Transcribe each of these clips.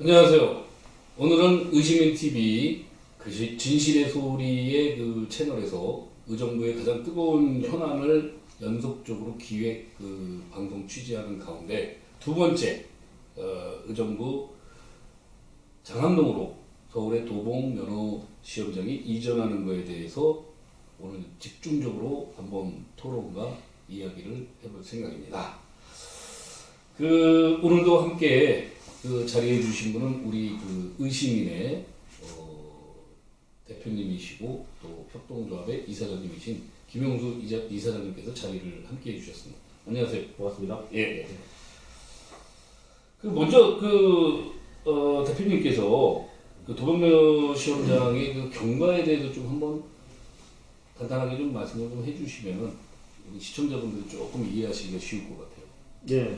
안녕하세요. 오늘은 의시민TV 진실의 소리의 그 채널에서 의정부의 가장 뜨거운 현안을 연속적으로 기획 방송 취재하는 가운데 두 번째 의정부 장암동으로 서울의 도봉 면허 시험장이 이전하는 것에 대해서 오늘 집중적으로 한번 토론과 이야기를 해볼 생각입니다. 오늘도 함께 자리해 주신 분은 우리 의시민의 대표님이시고 또 협동조합의 이사장님이신 김용수 이사장님께서 자리를 함께 해주셨습니다. 안녕하세요. 고맙습니다. 예. 먼저 대표님께서 도봉면허 시험장의 경과에 대해서 좀 한번 간단하게 좀 말씀을 좀 해주시면 우리 시청자분들이 조금 이해하시기가 쉬울 것 같아요. 네.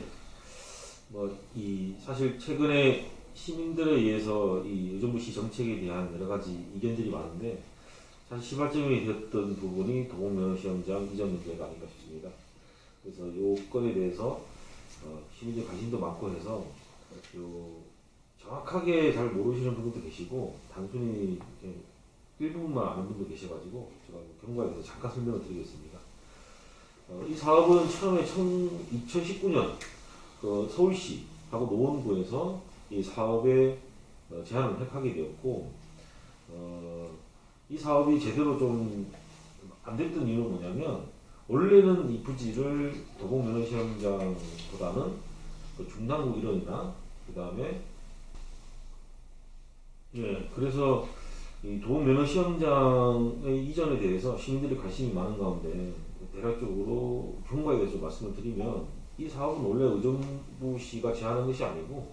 사실 최근에 시민들에 의해서 이 의정부시 정책에 대한 여러 가지 이견들이 많은데 사실 시발점이 되었던 부분이 도봉면허시험장 이전 문제가 아닌가 싶습니다. 그래서 이 건에 대해서 시민들 관심도 많고 해서 정확하게 잘 모르시는 분들도 계시고 단순히 일부분만 아는 분도 계셔가지고 제가 경과에 대해서 잠깐 설명을 드리겠습니다. 이 사업은 처음에 2019년 서울시하고 노원구에서 이 사업에 제안을 하게 되었고, 이 사업이 제대로 좀 안 됐던 이유는 뭐냐면, 원래는 이 부지를 도봉면허시험장보다는 중랑구 일원이나, 그 다음에, 그래서 이 도봉면허시험장의 이전에 대해서 시민들이 관심이 많은 가운데, 대략적으로 경과에 대해서 말씀을 드리면, 이 사업은 원래 의정부시가 제안한 것이 아니고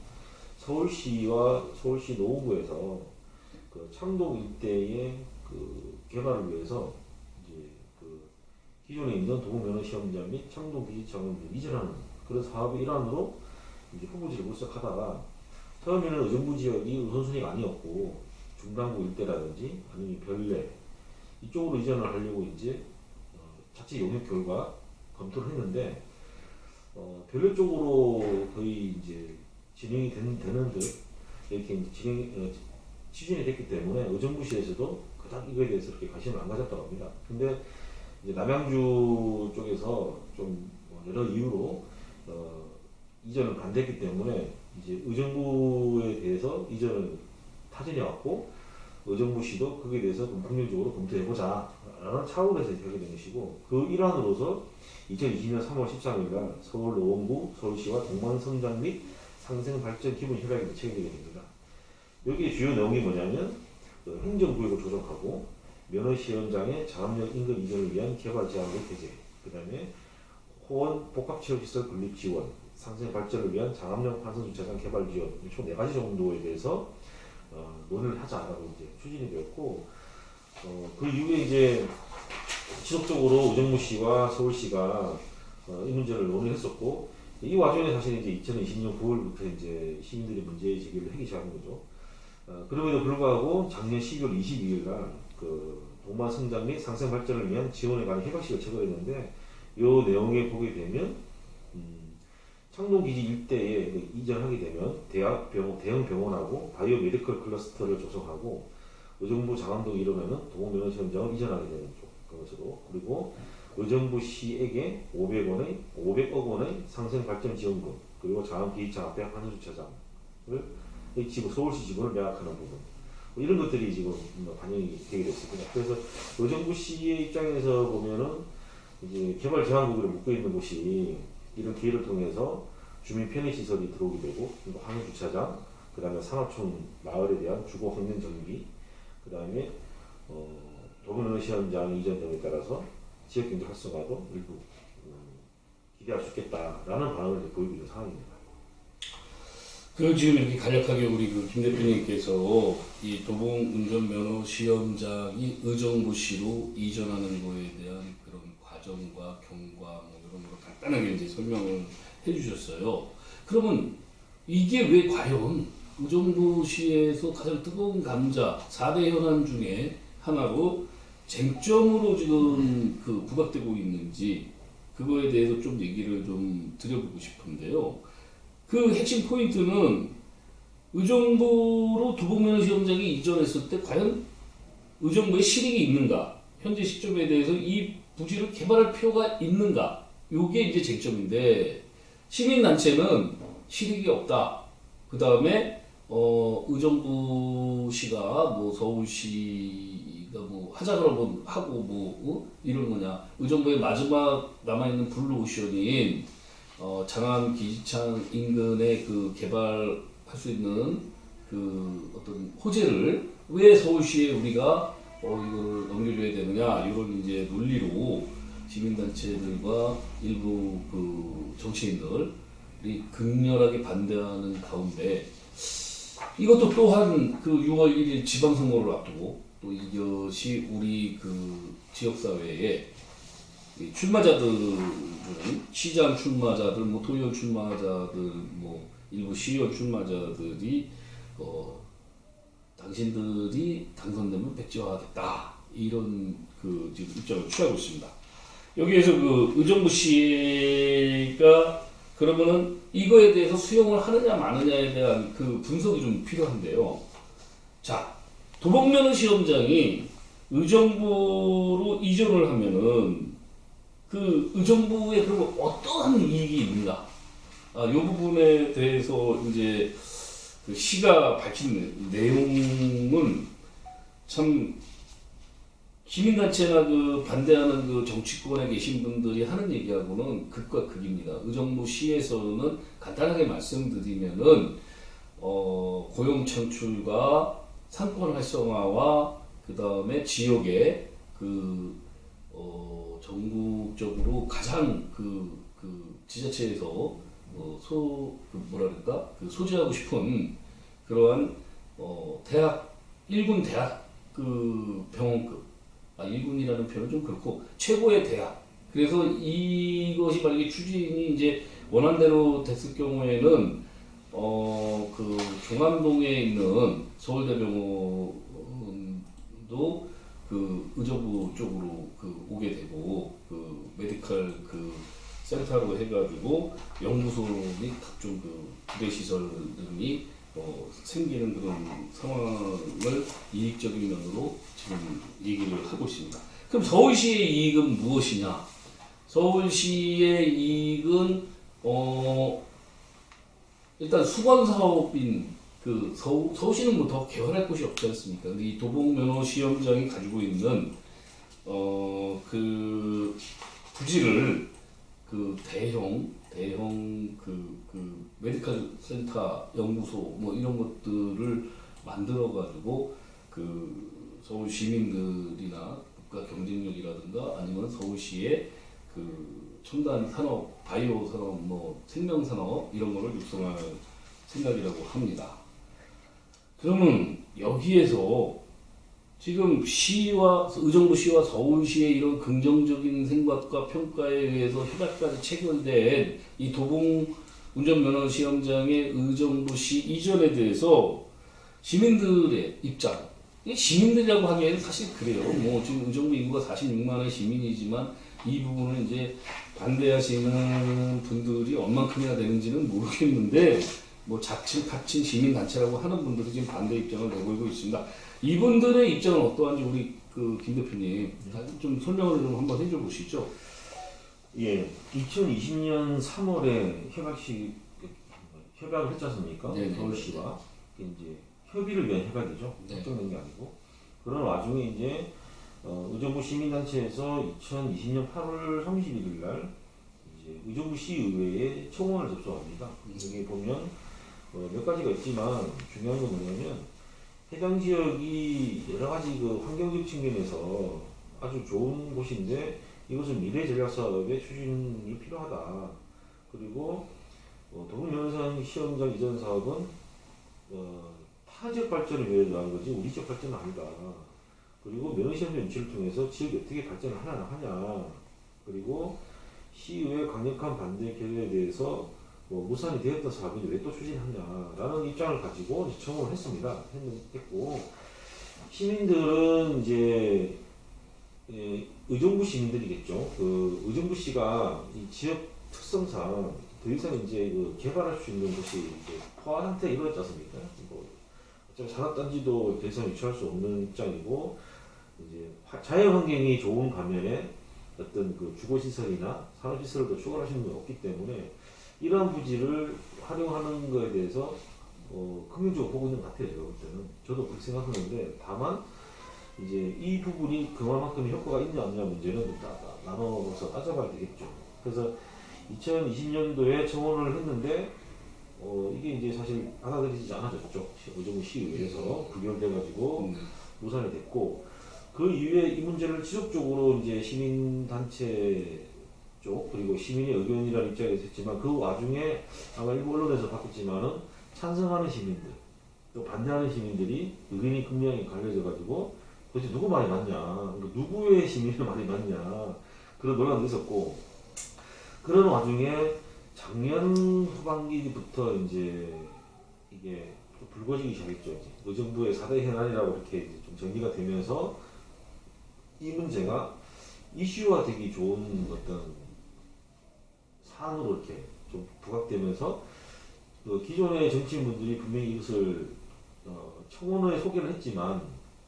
서울시와 서울시 노원구에서 창동 일대의 개발을 위해서 이제 기존에 있는 도봉면허시험장 및 창동 기지청을 이전하는 그런 사업의 일환으로 이제 후보지를 물색하다가 처음에는 의정부 지역이 우선순위가 아니었고 중랑구 일대라든지 아니면 별내 이쪽으로 이전을 하려고 이제 자체 용역 결과 검토를 했는데. 별로 쪽으로 거의 이제 진행이 되는 듯 이렇게 이제 추진이 됐기 때문에 의정부시에서도 그닥 이거에 대해서 그렇게 관심을 안 가졌다고 합니다. 근데 이제 남양주 쪽에서 좀 여러 이유로 이전을 반대했기 때문에 이제 의정부에 대해서 이전을 타진해 왔고 의정부시도 거기에 대해서 좀 긍정적으로 검토해보자 라는 차원에서 하게 된 것이고 그 일환으로서 2020년 3월 13일날 서울 노원구 서울시와 동방성장 및 상생발전 기본협약에 체결되게 됩니다. 여기에 주요 내용이 뭐냐면 행정구역을 조정하고 면허시험장의 장암역 인근 이전을 위한 개발 제한을 개재, 그 다음에 호원 복합체육시설 건립 지원, 상생발전을 위한 장암역 환승주차장 개발 지원 총 4가지 정도에 대해서 논의를 하자라고 이제 추진이 되었고 그 이후에 이제 지속적으로 의정부시와 서울시가 이 문제를 논의했었고 이 와중에 사실 이제 2020년 9월부터 이제 시민들이 문제 제기를 하기 시작한 거죠. 그럼에도 불구하고 작년 12월 22일날 동반성장 및 상생 발전을 위한 지원에 관한 협약식을 체결했는데 이 내용에 보게 되면 창동기지 일대에 이전하게 되면 대형 병원하고 바이오 메디컬 클러스터를 조성하고 의정부 장암동 일원에는 도봉면허시험장을 이전하게 되는 것으로 그리고 의정부시에게 500억 원의 상생발전 지원금 그리고 장암기지청 앞에 환승주차장을 서울시 지분을 매각하는 부분 이런 것들이 지금 반영이 되게 됐습니다. 그래서 의정부시의 입장에서 보면은 이제 개발 제한구역에 묶여 있는 곳이 이런 기회를 통해서 주민 편의시설이 들어오게 되고 환승주차장 그 다음에 상하촌 마을에 대한 주거 환경 정비 그 다음에 도봉면허시험장 이전 등에 따라서 지역경제 활성화도 일부 기대할 수 있겠다라는 반응을 보이고 있는 상황입니다. 지금 이렇게 간략하게 우리 김 대표님께서 이 도봉운전면허시험장이 의정부시로 이전하는 거에 대한 그런 과정과 경과 이런 거 간단하게 이제 설명을 해주셨어요. 그러면 이게 왜 과연 의정부시에서 가장 뜨거운 감자 4대 현안 중에 하나로 쟁점으로 지금 부각되고 있는지 그거에 대해서 좀 얘기를 좀 드려보고 싶은데요. 핵심 포인트는 의정부로 도봉면허 시험장이 이전했을 때 과연 의정부에 실익이 있는가? 현재 시점에 대해서 이 부지를 개발할 필요가 있는가? 요게 이제 쟁점인데 시민단체는 실익이 없다. 그 다음에 의정부시가 뭐 서울시가 뭐 하자고 하고 뭐 이런 거냐? 의정부의 마지막 남아 있는 블루오션인 장안 기지창 인근에 그 개발할 수 있는 그 어떤 호재를 왜 서울시에 우리가 이거를 넘겨줘야 되느냐 이런 이제 논리로 시민단체들과 일부 그 정치인들이 극렬하게 반대하는 가운데 이것도 또한 그 6월 1일 지방선거를 앞두고 또 이것이 우리 그 지역사회에 이 출마자들은 시장 출마자들, 뭐 도의원 출마자들, 뭐 일부 시의원 출마자들이 당신들이 당선되면 백지화하겠다 이런 그 지금 입장을 취하고 있습니다. 여기에서 그 의정부 시가 그러면은 이거에 대해서 수용을 하느냐 마느냐에 대한 그 분석이 좀 필요한데요. 자, 도봉면허 시험장이 의정부로 이전을 하면은 그 의정부에 그러면 어떠한 이익이 있는가? 이 부분에 대해서 이제 그 시가 밝힌 내용은 참 시민단체나 그 반대하는 그 정치권에 계신 분들이 하는 얘기하고는 극과 극입니다. 의정부시에서는 간단하게 말씀드리면은 고용 창출과 상권 활성화와 그 다음에 지역의 그 전국적으로 가장 그 지자체에서 소재하고 싶은 그러한 대학 1군 대학 그 병원급 1군이라는 표현은 좀 그렇고 최고의 대학. 그래서 이것이 만약에 추진이 이제 원안대로 됐을 경우에는 그 종암동에 있는 서울대병원도 그 의정부 쪽으로 그 오게 되고 그 메디컬 그 센터로 해가지고 연구소 및 각종 그 부대 시설 등이 생기는 그런 상황을 이익적인 면으로 지금 얘기를 하고 있습니다. 그럼 서울시의 이익은 무엇이냐? 서울시의 이익은 일단 수건사업인 그 서울시는 뭐 더 개발할 곳이 없지 않습니까? 근데 이 도봉면허 시험장이 가지고 있는 그 부지를 그 대형 그 메디컬 센터 연구소 뭐 이런 것들을 만들어 가지고 그 서울 시민들이나 국가 경쟁력이라든가 아니면 서울시의 그 첨단 산업, 바이오 산업, 뭐 생명 산업 이런 거를 육성할 생각이라고 합니다. 그러면 여기에서 지금 시와 의정부시와 서울시의 이런 긍정적인 생각과 평가에 의해서 협약까지 체결된 이 도봉 운전면허 시험장의 의정부시 이전에 대해서 시민들의 입장, 시민들이라고 하기에는 사실 그래요. 뭐 지금 의정부 인구가 46만의 시민이지만 이 부분을 이제 반대하시는 분들이 얼만큼이나 되는지는 모르겠는데 뭐 자칭 타친 시민단체라고 하는 분들이 지금 반대 입장을 내걸고 있습니다. 이분들의 입장은 어떠한지 우리 그 김 대표님 좀 설명을 좀 한번 해줘 보시죠. 예, 2020년 3월에 협약을 했지 않습니까? 서울시와 이제 협의를 위한 협약이죠. 확정된 게 아니고 그런 와중에 이제 의정부 시민단체에서 2020년 8월 31일 날 이제 의정부 시의회에 청원을 접수합니다. 여기 보면 몇 가지가 있지만 중요한 건 뭐냐면 해당 지역이 여러 가지 그 환경적 측면에서 아주 좋은 곳인데 이것은 미래 전략 사업의 추진이 필요하다. 그리고 도봉면허 시험장 이전 사업은 타 지역 발전을 위한 거지 우리 지역 발전은 아니다. 그리고 면허 시험장 유치를 통해서 지역이 어떻게 발전을 하냐. 그리고 시의회 강력한 반대 결의에 대해서 무산이 되었던 사업인데 왜 또 추진하냐라는 입장을 가지고 청원을 했습니다. 했고 시민들은 이제 의정부 시민들이겠죠. 그 의정부시가 이 지역 특성상 더 이상 이제 그 개발할 수 있는 것이 이제 포화 상태에 이르렀지 않습니까? 뭐 어차피 산업단지도 더 이상 유치할 수 없는 입장이고 이제 자연 환경이 좋은 반면에 어떤 그 주거 시설이나 산업 시설을 더 추가할 수 있는 게 없기 때문에 이러한 부지를 활용하는 것에 대해서 긍정적으로 보고 있는 것 같아요. 제가 볼 때는 저도 그렇게 생각하는데 다만 이제 이 부분이 그만큼 효과가 있냐 없냐 문제는 좀 나눠서 따져봐야 되겠죠. 그래서 2020년도에 청원을 했는데 이게 이제 사실 받아들이지 않아졌죠. 의정부 시의회에서 부결돼가지고 무산이 됐고 그 이후에 이 문제를 지속적으로 이제 시민단체 쪽 그리고 시민의 의견이라는 입장에서 했지만 그 와중에 아마 일부 언론에서 봤겠지만은 찬성하는 시민들 또 반대하는 시민들이 의견이 극명히 갈려져가지고 도대체 누구 말이 맞냐, 그러니까 누구의 시민의 말이 맞냐 그런 논란도 있었고 그런 와중에 작년 후반기부터 이제 이게 좀 불거지기 시작했죠. 이제 의정부의 4대 현안이라고 이렇게 이제 좀 정리가 되면서 이 문제가 이슈화되기 좋은 어떤 사안으로 이렇게 좀 부각되면서 그 기존의 정치인분들이 분명히 이것을 청원회에 소개를 했지만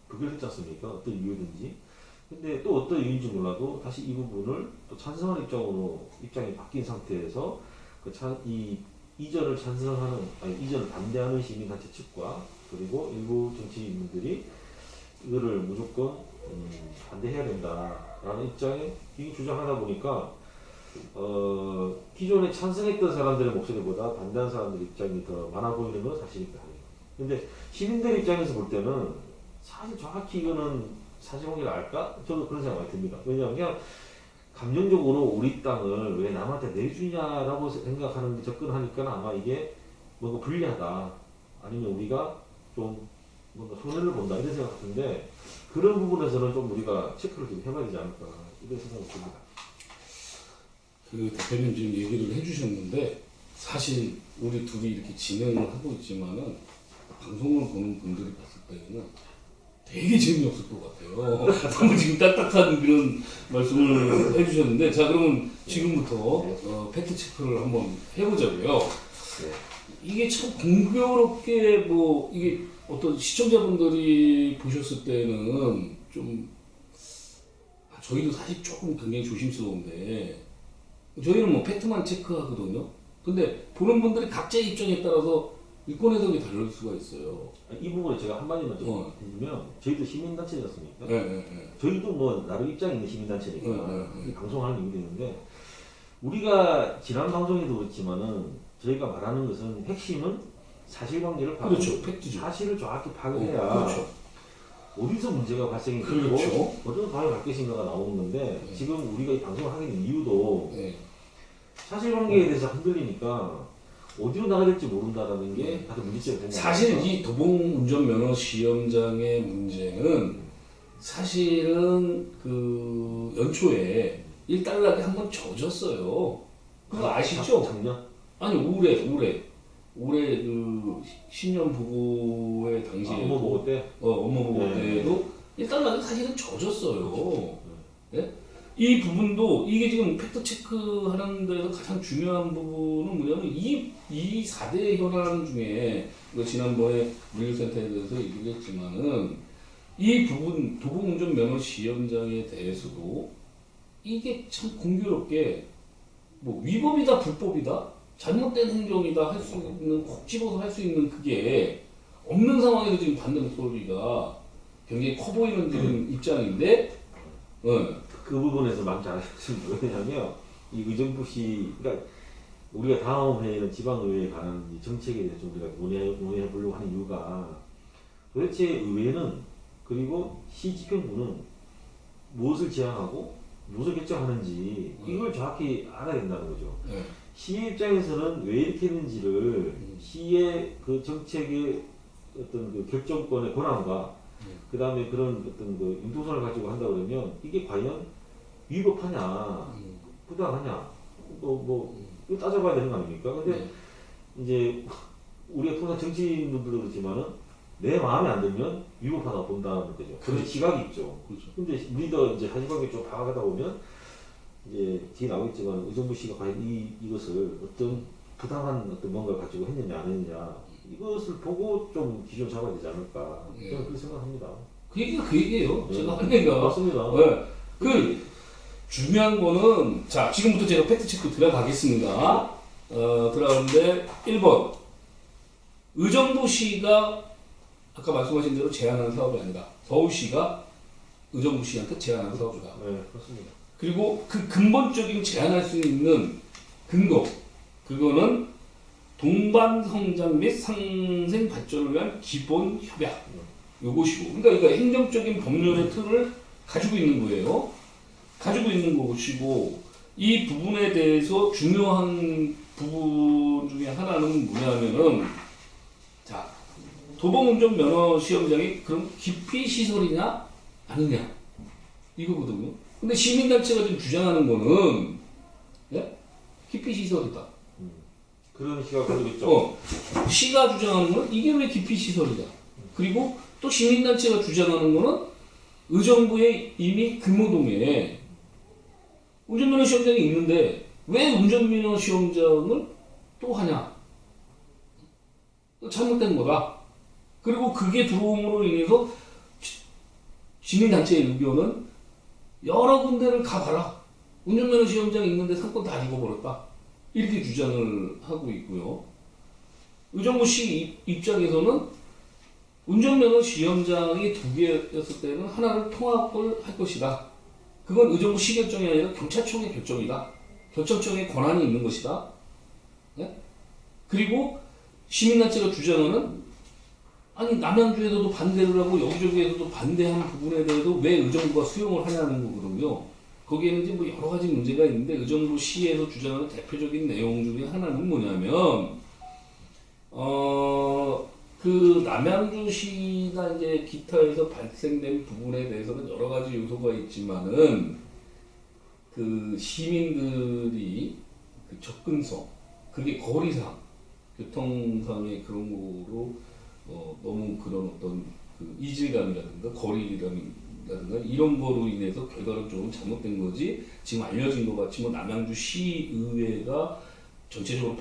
부결했지 않습니까? 어떤 이유든지. 근데 또 어떤 이유인지 몰라도 다시 이 부분을 또 찬성하는 입장이 바뀐 상태에서 이 이전을 찬성하는, 아니 이전을 반대하는 시민단체 측과 그리고 일부 정치인분들이 이거를 무조건 반대해야 된다라는 입장에 이 주장하다 보니까 기존에 찬성했던 사람들의 목소리보다 반대한 사람들의 입장이 더 많아 보이는 건 사실입니다. 근데 시민들 입장에서 볼 때는 사실 정확히 이거는 사실관계를 알까? 저도 그런 생각 많이 듭니다. 왜냐하면 그냥 감정적으로 우리 땅을 왜 남한테 내주냐라고 생각하는 접근하니까 아마 이게 뭔가 불리하다 아니면 우리가 좀 뭔가 손해를 본다 이런 생각 같은데 그런 부분에서는 좀 우리가 체크를 좀 해봐야 되지 않을까 이런 생각이 듭니다. 그 대표님 지금 얘기를 해주셨는데 사실 우리 둘이 이렇게 진행을 하고 있지만은 방송을 보는 분들이 봤을 때는 되게 재미없을 것 같아요. 너무 지금 딱딱한 그런 말씀을 해주셨는데 자 그러면 지금부터 팩트 체크를 한번 해보자고요. 이게 참 공교롭게 뭐 이게 어떤 시청자분들이 보셨을 때는 좀 저희도 사실 조금 굉장히 조심스러운데 저희는 뭐 팩트만 체크하거든요. 근데 보는 분들이 각자의 입장에 따라서 일권 해석이 다를 수가 있어요. 이 부분에 제가 한마디만 좀 해주면 저희도 시민단체지 않습니까? 네. 저희도 뭐 나름 입장이 있는 시민단체니까 방송하는 이유도 있는데 우리가 지난 방송에도 그렇지만은 저희가 말하는 것은 핵심은 사실관계를 파악 그렇죠. 팩트죠. 사실을 정확히 파악을 해야 그렇죠. 어디서 문제가 발생이 되고 그렇죠. 어떤 방향을 갈 것인가가 나오는 건데 지금 우리가 이 방송을 하게 된 이유도 사실관계에 대해서 흔들리니까 어디로 나가야 될지 모른다라는 게 다들 문제점이 된다. 사실 이 도봉운전면허 시험장의 문제는 사실은 그 연초에 1달러에 한번 젖었어요. 그거 아시죠? 작년? 아니 올해 그 신년 보고회 당시에 업무 보고 때? 업무 보고 때도 1달러에 사실은 젖었어요. 네? 이 부분도 이게 지금 팩트 체크하는 데서 가장 중요한 부분은 뭐냐면 이 4대 현안 중에 지난번에 물류센터에 대해서 얘기를 했지만은 이 부분 도봉운전 면허 시험장에 대해서도 이게 참 공교롭게 뭐 위법이다 불법이다 잘못된 행정이다 할 수 있는 콕 집어서 할 수 있는 그게 없는 상황에서 지금 받는 목소리가 굉장히 커 보이는 지금 입장인데 그 부분에서 많이 잘하셨습니다. 왜냐하면 이 의정부시, 그러니까 우리가 다음 회의는 지방의회에 관한 정책에 대해서 좀 우리가 논의해 보려고 하는 이유가 도대체 의회는 그리고 시집행부는 무엇을 지향하고 무엇을 결정하는지 이걸 정확히 알아야 된다는 거죠. 시의 입장에서는 왜 이렇게 했는지를 시의 그 정책의 어떤 그 결정권의 권한과 그 다음에 그런 어떤 그 융통성을 가지고 한다 그러면 이게 과연 위법하냐, 부당하냐, 뭐 이거 따져봐야 되는 거 아닙니까? 근데 이제 우리가 통상 정치인분들도 그렇지만은 내 마음에 안 들면 위법하다고 본다는 거죠. 그런 시각이 있죠. 그렇죠. 근데 우리도 이제 사실관계 좀 파악하다 보면 이제 뒤에 나오겠지만 의정부 씨가 과연 이것을 어떤 부당한 어떤 뭔가를 가지고 했느냐 안 했느냐 이것을 보고 좀 기준 잡아야 되지 않을까 저는 그렇게 생각합니다. 그 얘기가 그 얘기예요. 네. 제가 한 얘기가. 맞습니다. 네. 그 중요한 거는 자 지금부터 제가 팩트 체크 들어가겠습니다. 들어가는데 1번 의정부시가 아까 말씀하신 대로 제안하는 사업이 아니라 서울시가 의정부시한테 제안하는 사업이다. 네, 그렇습니다. 그리고 그 근본적인 제안할 수 있는 근거 그거는 동반 성장 및 상생 발전을 위한 기본 협약 요것이고 그러니까 이거 행정적인 법률의 틀을 가지고 있는 거예요. 가지고 있는 것이고 이 부분에 대해서 중요한 부분 중에 하나는 뭐냐면은 자 도봉운전 면허 시험장이 그럼 기피 시설이냐 아니냐 이거거든요. 근데 시민단체가 지금 주장하는 거는 예? 기피 시설이다. 그런 시각 가지고 시가 주장하는 건 이게 왜 기피 시설이다. 그리고 또 시민단체가 주장하는 거는 의정부에 이미 금호동에 운전면허 시험장이 있는데 왜 운전면허 시험장을 또 하냐? 잘못된 거다. 그리고 그게 들어옴으로 인해서 시민단체의 의견은 여러 군데를 가봐라. 운전면허 시험장이 있는데 상권 다 죽어버렸다. 이렇게 주장을 하고 있고요. 의정부시 입장에서는 운전면허 시험장이 두 개였을 때는 하나를 통합을 할 것이다. 그건 의정부시 결정이 아니라 경찰청의 결정이다. 결정청의 권한이 있는 것이다. 네? 그리고 시민단체가 주장하는 아니 남양주에서도 반대를 하고 여기저기에서도 반대한 부분에 대해서 왜 의정부가 수용을 하냐는 거거든요. 거기에는 이제 뭐 여러 가지 문제가 있는데 의정부시에서 주장하는 대표적인 내용 중에 하나는 뭐냐면 그 남양주시나 이제 기타에서 발생된 부분에 대해서는 여러 가지 요소가 있지만은 그 시민들이 그 접근성 그게 거리상 교통상의 그런 거로 너무 그런 어떤 그 이질감이라든가 거리감이라든가 이런 거로 인해서 결과는 좀 잘못된 거지 지금 알려진 것 같이 뭐 남양주 시의회가 전체적으로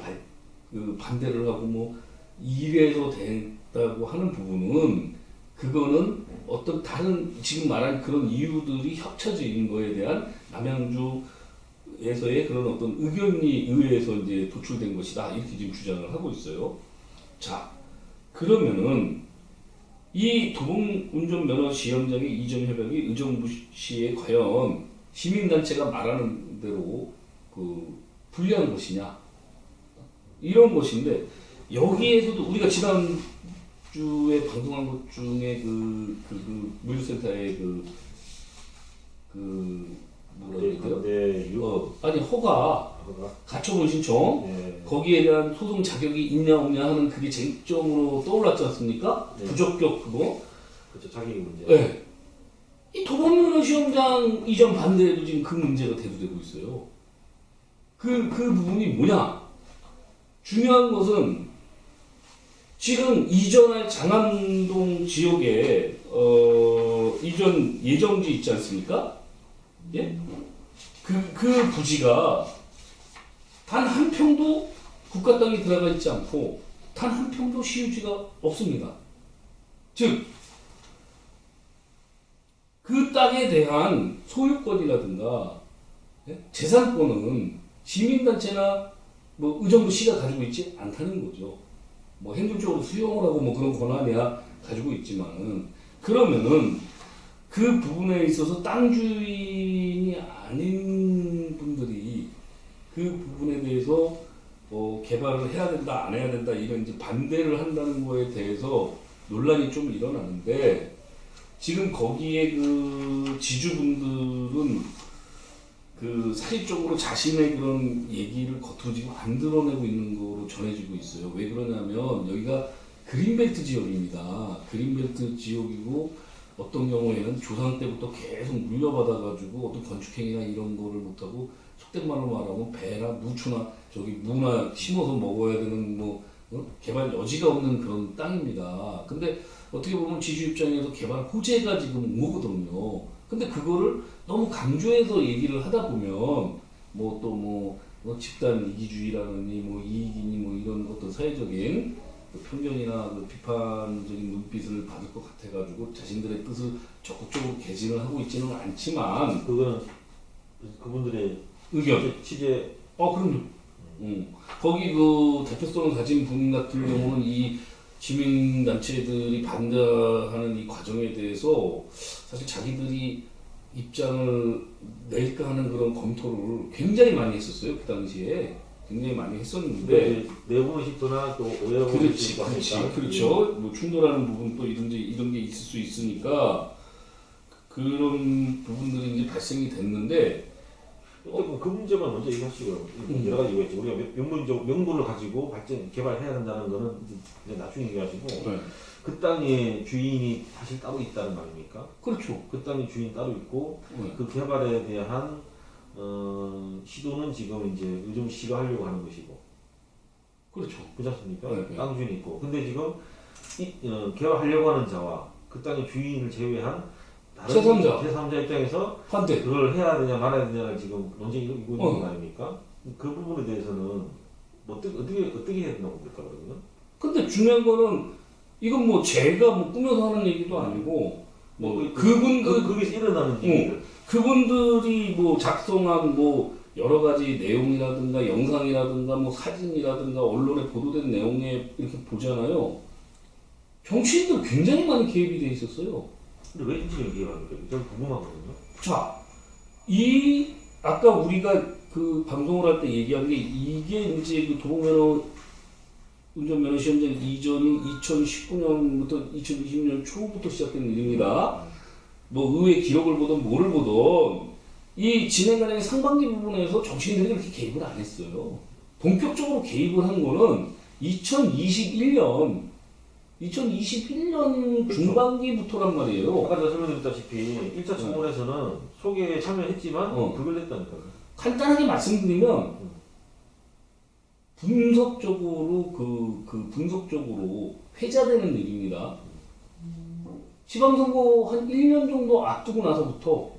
반대를 하고 뭐 이래서 됐다고 하는 부분은 그거는 어떤 다른 지금 말한 그런 이유들이 협쳐져 있는 거에 대한 남양주에서의 그런 어떤 의견이 의회에서 이제 도출된 것이다 이렇게 지금 주장을 하고 있어요. 자 그러면은 이 도봉운전면허 시험장의 이전 협약이 의정부시에 과연 시민단체가 말하는 대로 그 불리한 것이냐 이런 것인데 여기에서도 우리가 지난주에 방송한 것 중에 그 물류센터의 뭐라 그럴까요? 아니 허가 가처분 신청 네. 거기에 대한 소송 자격이 있냐 없냐 하는 그게 쟁점으로 떠올랐지 않습니까? 네. 부적격 그거. 그렇죠. 자격이 문제. 네. 이 도봉면허 시험장 이전 반대에도 지금 그 문제가 대두되고 있어요. 그 부분이 뭐냐? 중요한 것은 지금 이전할 장안동 지역에 이전 예정지 있지 않습니까? 예? 그 부지가 단 한 평도 국가 땅이 들어가 있지 않고 단 한 평도 시유지가 없습니다. 즉, 그 땅에 대한 소유권이라든가 재산권은 시민단체나 뭐 의정부시가 가지고 있지 않다는 거죠. 뭐 행정적으로 수용을 하고 뭐 그런 권한이야 가지고 있지만은 그러면은 그 부분에 있어서 땅 주인이 아닌 분들이 그 부분에 대해서 개발을 해야 된다 안 해야 된다 이런 이제 반대를 한다는 거에 대해서 논란이 좀 일어나는데 지금 거기에 그 지주분들은 그 사실적으로 자신의 그런 얘기를 겉으로 지금 안 드러내고 있는 거로 전해지고 있어요. 왜 그러냐면 여기가 그린벨트 지역입니다. 그린벨트 지역이고 어떤 경우에는 조상 때부터 계속 물려받아가지고 어떤 건축행위나 이런 거를 못하고 속된 말로 말하면 배나 무추나 저기 무나 심어서 먹어야 되는 뭐 개발 여지가 없는 그런 땅입니다. 근데 어떻게 보면 지주 입장에서 개발 호재가 지금 온 거거든요. 근데 그거를 너무 강조해서 얘기를 하다 보면 뭐 또 뭐 집단 이기주의라느니 뭐 이익이니 뭐 이런 어떤 사회적인 그 편견이나 그 비판적인 눈빛을 받을 것 같아가지고 자신들의 뜻을 적극적으로 개진을 하고 있지는 않지만 그거는 그분들의 의견. 취재 그럼요. 거기 그 대표성을 가진 분 같은 경우는 이 시민단체들이 반대하는 이 과정에 대해서 사실 자기들이 입장을 낼까 하는 그런 검토를 굉장히 많이 했었어요. 그 당시에. 굉장히 많이 했었는데. 내부 의식도나 또 오해하고 그렇죠. 뭐 충돌하는 부분 또 이런 게 있을 수 있으니까 그런 부분들이 이제 발생이 됐는데 그 문제만 먼저 얘기하시고요. 여러 가지 이유가 있죠. 우리가 명분을 가지고 개발해야 한다는 거는 이제 나중에 얘기하시고 네. 그 땅의 주인이 사실 따로 있다는 거 아닙니까? 그렇죠. 그 땅의 주인이 따로 있고 네. 그 개발에 대한 시도는 지금 이제 의정부시가 하려고 하는 것이고 그렇죠. 그렇지 않습니까? 네. 땅 주인이 있고 근데 지금 개발하려고 하는 자와 그 땅의 주인을 제외한 다른 제3자 입장에서 반대. 그걸 해야 되냐 말아야 되냐를 지금 논쟁이 이고 있는 거 아닙니까? 그 부분에 대해서는 어떻게 해야 된다고 볼까 그러면? 근데 중요한 거는 이건 뭐 제가 뭐 꾸며서 하는 얘기도 아니고 거기서 일어나는 일들. 그분들이 뭐 작성한 뭐 여러 가지 내용이라든가 영상이라든가 뭐 사진이라든가 언론에 보도된 내용에 이렇게 보잖아요. 정치인들 굉장히 많이 개입이 돼 있었어요. 근데 왜 정치인이 개입합니까? 좀 궁금하거든요. 자, 아까 우리가 그 방송을 할 때 얘기한 게 이게 이제 그 도로면허 운전면허 시험장 이전이 2019년부터 2020년 초부터 시작된 일입니다. 뭐 의회 기록을 보든 뭐를 보든 이 진행 과정의 상반기 부분에서 정치인들이 그렇게 개입을 안 했어요. 본격적으로 개입을 한 거는 2021년 중반기부터란 말이에요. 아까 제가 설명드렸다시피 1차 청문회에서는 소개에 참여했지만 불결했다니까요. 간단하게 말씀드리면 분석적으로 분석적으로 회자되는 일입니다. 지방선거 한 1년 정도 앞두고 나서부터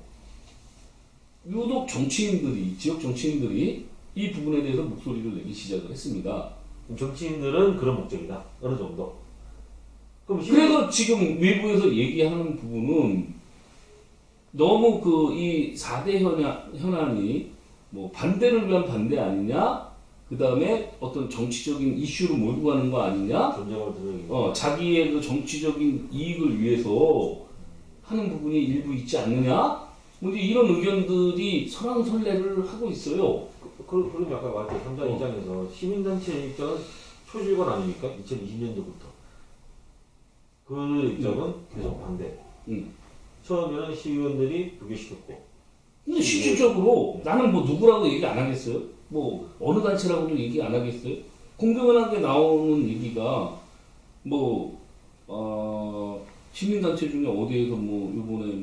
유독 지역 정치인들이 이 부분에 대해서 목소리를 내기 시작을 했습니다. 정치인들은 그런 목적이다. 어느 정도. 그래서 지금 외부에서 얘기하는 부분은 너무 이 4대 현안이 뭐 반대를 위한 반대 아니냐, 그 다음에 어떤 정치적인 이슈로 몰고 가는 거 아니냐, 자기의 그 정치적인 이익을 위해서 하는 부분이 일부 있지 않느냐, 뭐 이런 의견들이 설왕설래를 하고 있어요. 그럼 아까 말했죠. 3자 입장에서 시민단체 입장은 초실권 아닙니까? 2020년도부터. 그 입장은 계속 반대. 처음에는 시의원들이 부결시켰고. 근데 실질적으로 나는 뭐 누구라고 얘기 안 하겠어요? 뭐 어느 단체라고도 얘기 안 하겠어요? 공공연하게 나오는 얘기가 시민단체 중에 어디에서 뭐 이번에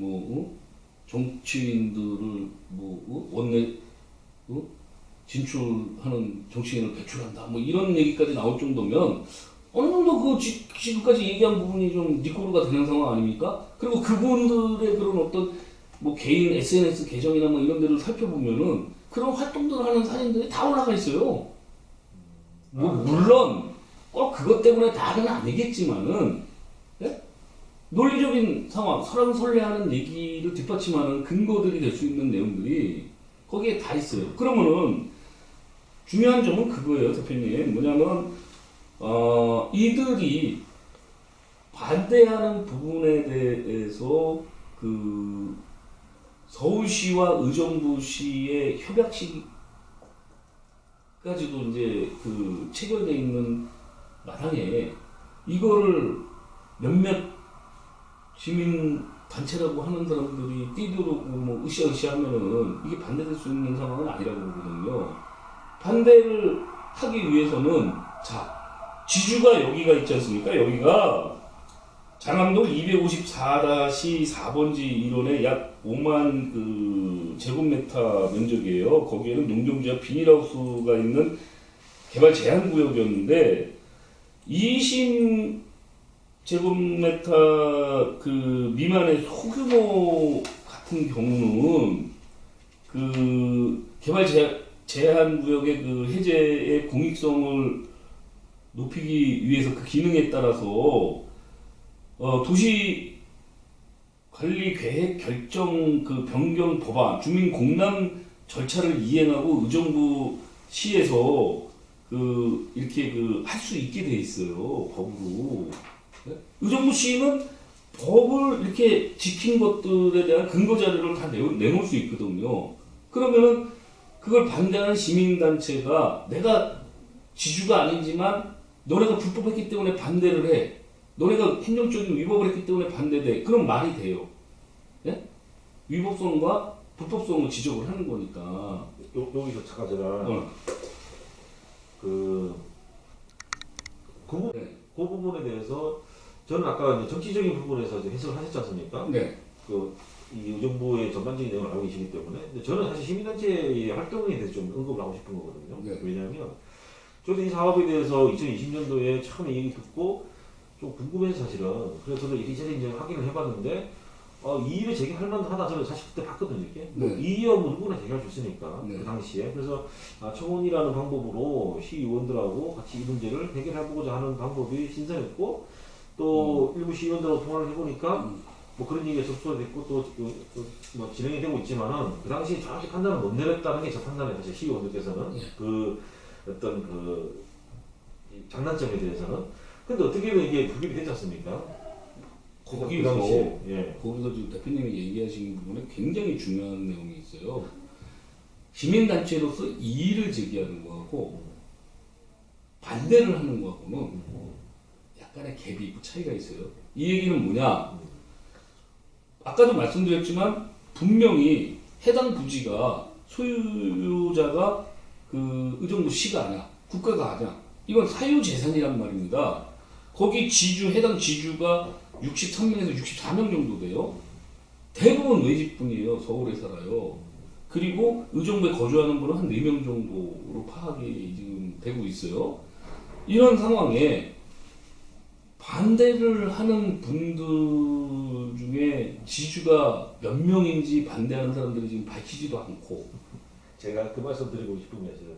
정치인들을 원내 진출하는 정치인을 배출한다 뭐 이런 얘기까지 나올 정도면 어느 정도 지금까지 얘기한 부분이 좀 리코르가 되는 상황 아닙니까? 그리고 그분들의 그런 어떤 개인 SNS 계정이나 뭐 이런 데를 살펴보면은 그런 활동들을 하는 사진들이 다 올라가 있어요. 물론 꼭 그것 때문에 다는 아니겠지만은 예? 논리적인 상황, 설왕설래하는 얘기를 뒷받침하는 근거들이 될 수 있는 내용들이 거기에 다 있어요. 그러면은 중요한 점은 그거예요, 대표님. 뭐냐면 이들이 반대하는 부분에 대해서 서울시와 의정부시의 협약식까지도 이제 체결되어 있는 마당에 이거를 몇몇 시민 단체라고 하는 사람들이 뛰들어오고 으쌰으쌰 하면은 이게 반대될 수 있는 상황은 아니라고 보거든요. 반대를 하기 위해서는 지주가 여기가 있지 않습니까? 여기가 장암동 254-4번지 1원에 약 5만 제곱미터 면적이에요. 거기에는 농경지와 비닐하우스가 있는 개발 제한 구역이었는데 20제곱미터 미만의 소규모 같은 경우는 개발 제한구역의 그 해제의 공익성을 높이기 위해서 그 기능에 따라서 도시관리계획 결정 그 변경 법안 주민 공람 절차를 이행하고 의정부 시에서 그 이렇게 그 할 수 있게 돼 있어요 법으로. 네? 의정부 시는 법을 이렇게 지킨 것들에 대한 근거 자료를 다 내놓을 수 있거든요. 그러면은 그걸 반대하는 시민단체가 내가 지주가 아니지만 너네가 불법했기 때문에 반대를 해. 너네가 행정적인 위법을 했기 때문에 반대돼. 그럼 말이 돼요. 네? 위법성과 불법성을 지적을 하는 거니까. 여기서 잠깐 제가 그 네. 부분에 대해서 저는 아까 이제 정치적인 부분에서 이제 해석을 하셨지 않습니까? 네. 이 의정부의 전반적인 내용을 알고 계시기 때문에 근데 저는 사실 시민단체의 활동에 대해서 좀 언급을 하고 싶은 거거든요. 네. 왜냐하면 저도 이 사업에 대해서 2020년도에 처음에 얘기 듣고 좀 궁금해서 사실은 그래서 저도 이리저리 이제 확인을 해봤는데 이의를 제기할 만하다 저는 사실 그때 봤거든요. 이렇게 네. 이의야 뭐 누구나 제기할 수 있으니까 네. 그 당시에 그래서 청원이라는 방법으로 시의원들하고 같이 이 문제를 해결해보고자 하는 방법이 신선했고 또 일부 시의원들하고 통화를 해보니까 뭐 그런 얘기가 접수가 됐고 뭐 진행이 되고 있지만은 그 당시 정확히 판단을 못 내렸다는 게 제 판단이에요. 사실 시의원들께서는 그 어떤 그 장단점에 대해서는 근데 어떻게든 이게 부결이 되지 않습니까? 거기서 그 당시에, 예. 거기서 지금 대표님이 얘기하신 부분에 굉장히 중요한 내용이 있어요. 시민단체로서 이의를 제기하는 거하고 반대를 하는 거하고는 약간의 갭이 있고 차이가 있어요. 이 얘기는 뭐냐? 아까도 말씀드렸지만 분명히 해당 부지가 소유자가 그 의정부 시가 아니야, 국가가 아니야. 이건 사유재산이란 말입니다. 거기 해당 지주가 63명에서 64명 정도 돼요. 대부분 외집분이에요. 서울에 살아요. 그리고 의정부에 거주하는 분은 한 4명 정도로 파악이 지금 되고 있어요. 이런 상황에 반대를 하는 분들 중에 지주가 몇 명인지 반대하는 사람들이 지금 밝히지도 않고 제가 그 말씀 드리고 싶은 게 있어요.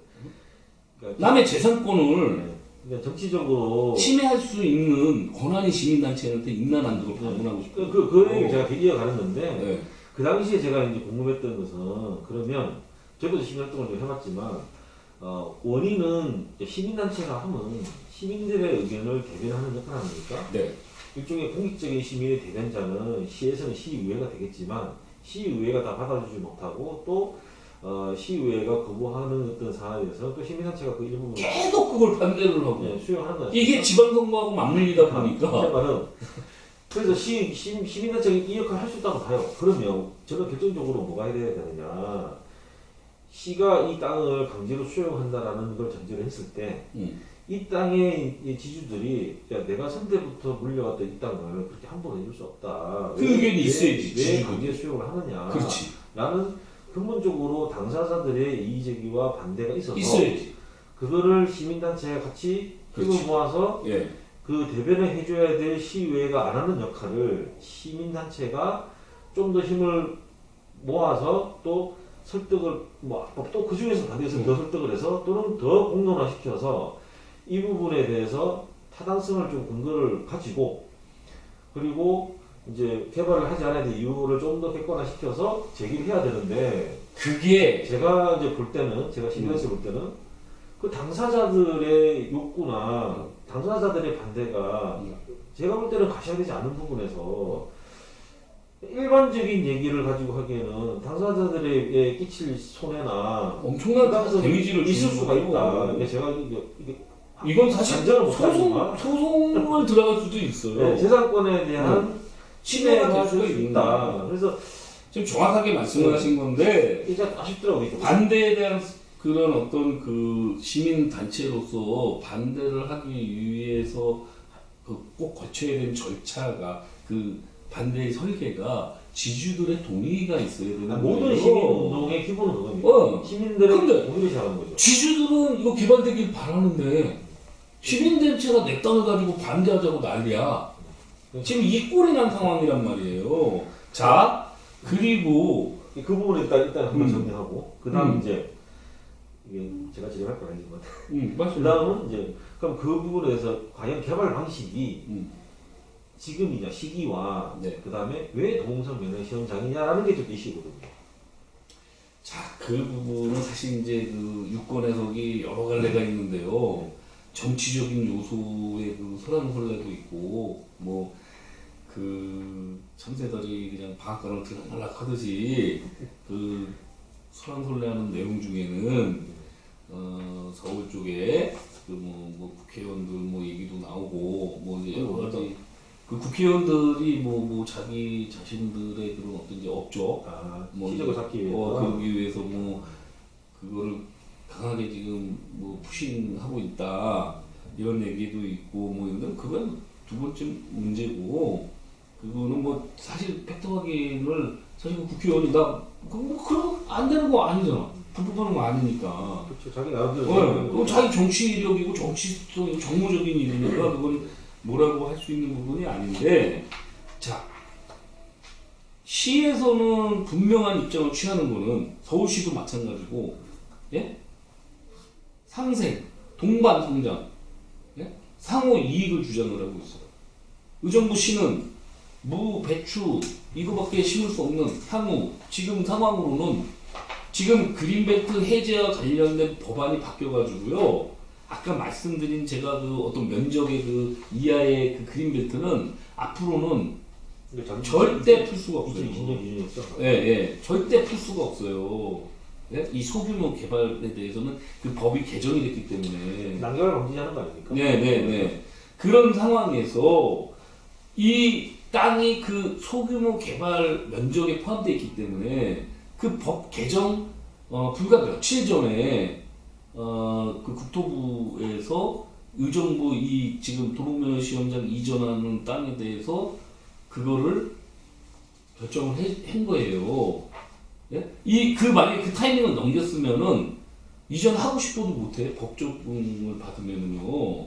그러니까 남의 재산권을 그러니까 정치적으로 침해할 수 있는 권한이 시민단체한테 있나 난 그걸 반문하고 싶어요. 그 얘기를 제가 이어가는데 네. 그 당시에 제가 이제 궁금했던 것은 그러면 저도 시민활동을 좀 해봤지만 원인은 시민단체가 하면 시민들의 의견을 대변하는 역할 아닙니까? 네. 일종의 공익적인 시민의 대변자는 시에서는 시의회가 되겠지만 시의회가 다 받아주지 못하고 또 시의회가 거부하는 어떤 사안에 대해서 또 시민단체가 그 일부분을 계속 그걸 반대를 하고 수용하는 거죠. 이게 지방선거하고 맞물리다 보니까 제 말은 그래서 시민단체가 이 역할을 할 수 있다고 봐요. 그러면 저는 결정적으로 뭐가 해야 되느냐 시가 이 땅을 강제로 수용한다라는 걸 전제로 했을 때 이 땅의 이 지주들이 야, 내가 선대부터 물려왔던 이 땅을 그렇게 함부로 해줄 수 없다. 그 의견이 있어야지, 왜 지주들이. 강제 수용을 하느냐. 그렇지. 라는 근본적으로 당사자들의 이의제기와 반대가 있어서 있어야지. 그거를 시민단체가 같이 힘을 그렇지. 모아서 예. 그 대변을 해줘야 될 시의회가 안 하는 역할을 시민단체가 좀 더 힘을 모아서 또 설득을 또 그 중에서 반대해서 더 설득을 해서 또는 더 공론화시켜서 이 부분에 대해서 타당성을 좀 근거를 가지고 그리고 이제 개발을 하지 않아야 될 이유를 좀 더 객관화시켜서 제기를 해야 되는데 그게 제가 이제 볼 때는 제가 시민단체 볼 때는 그 당사자들의 욕구나 당사자들의 반대가 제가 볼 때는 가셔야 되지 않은 부분에서 일반적인 얘기를 가지고 하기에는 당사자들에게 끼칠 손해나 엄청난 데미지를 있을 주는 수가 거고. 있다. 이게 제가 이건 사실 단정을 못하지만 소송을 들어갈 수도 있어요. 네, 재산권에 대한 침해가 될 수가 수 있는 있다. 거예요. 그래서 지금 정확하게 말씀을 하신 건데 이제 아쉽더라고요. 이게. 반대에 대한 그런 어떤 그 시민 단체로서 반대를 하기 위해서 그 꼭 거쳐야 되는 절차가 그 반대의 설계가 지주들의 동의가 있어야 되는 거예요. 모든 시민운동의 기본은 그겁니다. 시민들의 근데 동의를 시작하는 거죠. 지주들은 이거 개발되길 바라는데 시민단체가 내 땅을 가지고 반대하자고 난리야. 지금 이 꼴이 난 상황이란 말이에요. 자, 그리고 그 부분을 일단 한번 정리하고 그 다음 이제 이게 제가 지적할 건 아니지만 그 맞습니다. 다음은 이제 그럼 그 부분에서 과연 개발 방식이 지금이냐 시기와 네. 그 다음에 왜 도봉산 면허 시험장이냐라는 게 좀 이슈거든요. 자, 그 부분은 사실 이제 그 유권 해석이 여러 갈래가 있는데요. 정치적인 요소의 그 소란설레도 있고, 뭐, 그 참새들이 그냥 방앗간을 들락날락 하듯이 그 소란설레하는 내용 중에는 서울 쪽에 그 뭐 국회의원들 뭐 얘기도 나오고 뭐 이제 여러 가지 그 국회의원들이 뭐 자기 자신들의 그런 어떤 이제 업적 뭐 시적을 쌓기 위해서 그러기 위해서 뭐 그거를 강하게 지금 뭐 푸싱하고 있다 이런 얘기도 있고 뭐 이런 그건 두 번째 문제고 그거는 뭐 사실 팩트 확인을 사실 국회의원이 그럼 안 되는 거 아니잖아. 불법하는 거 아니니까. 그렇죠. 자기 나름대로 그건 자기 정치력이고 정치성이고 정무적인 일이니까 그건 뭐라고 할 수 있는 부분이 아닌데 자 시에서는 분명한 입장을 취하는 거는 서울시도 마찬가지고 예? 상생, 동반 성장, 예? 상호 이익을 주장을 하고 있어요. 의정부 시는 무, 배추 이거밖에 심을 수 없는 향후 지금 상황으로는 지금 그린벨트 해제와 관련된 법안이 바뀌어가지고요. 아까 말씀드린 제가 그 어떤 면적의 그 이하의 그 그린벨트는 앞으로는 절대 풀 수가 없어요. 2020년 기준이었죠. 예, 절대 풀 수가 없어요. 예? 이 소규모 개발에 대해서는 그 법이 개정이 됐기 때문에. 난개발 방지하는 거 아닙니까? 네. 그런 상황에서 이 땅이 그 소규모 개발 면적에 포함되어 있기 때문에 그 법 개정 불과 며칠 전에 그 국토부에서 의정부 이 지금 도로면허 시험장 이전하는 땅에 대해서 그거를 결정을 한 거예요. 예? 만약에 그 타이밍을 넘겼으면은 이전하고 싶어도 못해 법적을 받으면은요.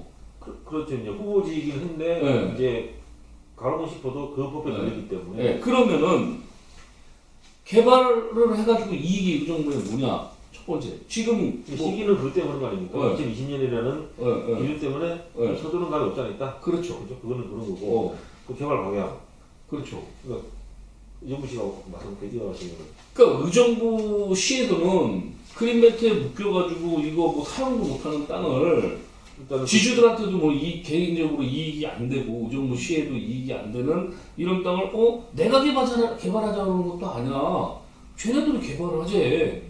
그렇죠. 이제 후보지이긴 한데 네. 이제 가고 싶어도 그 법에 걸리기 때문에. 네. 그러면은 개발을 해가지고 이익이 그 정도에 뭐냐? 첫 번째 지금 시기는 그것 때문에 거 아닙니까? 2020년이라는 기준 때문에 서두른 감이 없지 않아 있다. 그렇죠. 그거는 그런 거고. 그 개발 방향. 그렇죠. 그러니까 이정부 씨가 말씀 대기하시는 거. 그러니까 의정부 시에서는 그린벨트에 묶여가지고 이거 뭐 사용도 못하는 땅을 지주들한테도 뭐 개인적으로 이익이 안 되고 의정부 시에도 이익이 안 되는 이런 땅을 내가 개발하자는 것도 아니야. 쟤네들이 개발을 하지.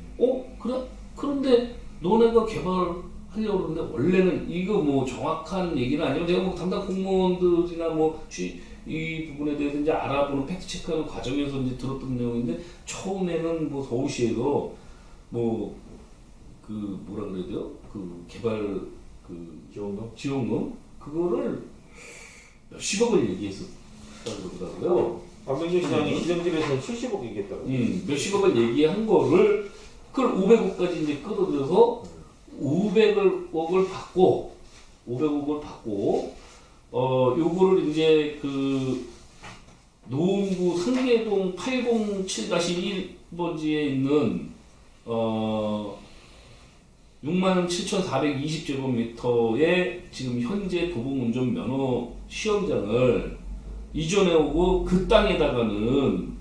그래? 그런데 너네가 개발하려고 그러는데 원래는 이거 뭐 정확한 얘기는 아니고 제가 뭐 담당 공무원들이나 뭐 이 부분에 대해서 이제 알아보는 팩트 체크하는 과정에서 이제 들었던 내용인데 처음에는 뭐 서울시에서 뭐 그 뭐라 그래야 돼요? 그 개발 그 지원금 그거를 몇십억을 얘기했었다고 그러더라고요. 안명준 시장이 시정집에서는 70억 얘기했다고. 몇십억을 얘기한 거를 그걸 500억까지 이제 끌어들여서 500억을 받고 요거를 이제 그 노원구 상계동 807-1번지에 있는 67,420제곱미터의 지금 현재 도봉운전 면허 시험장을 이전해 오고 그 땅에다가는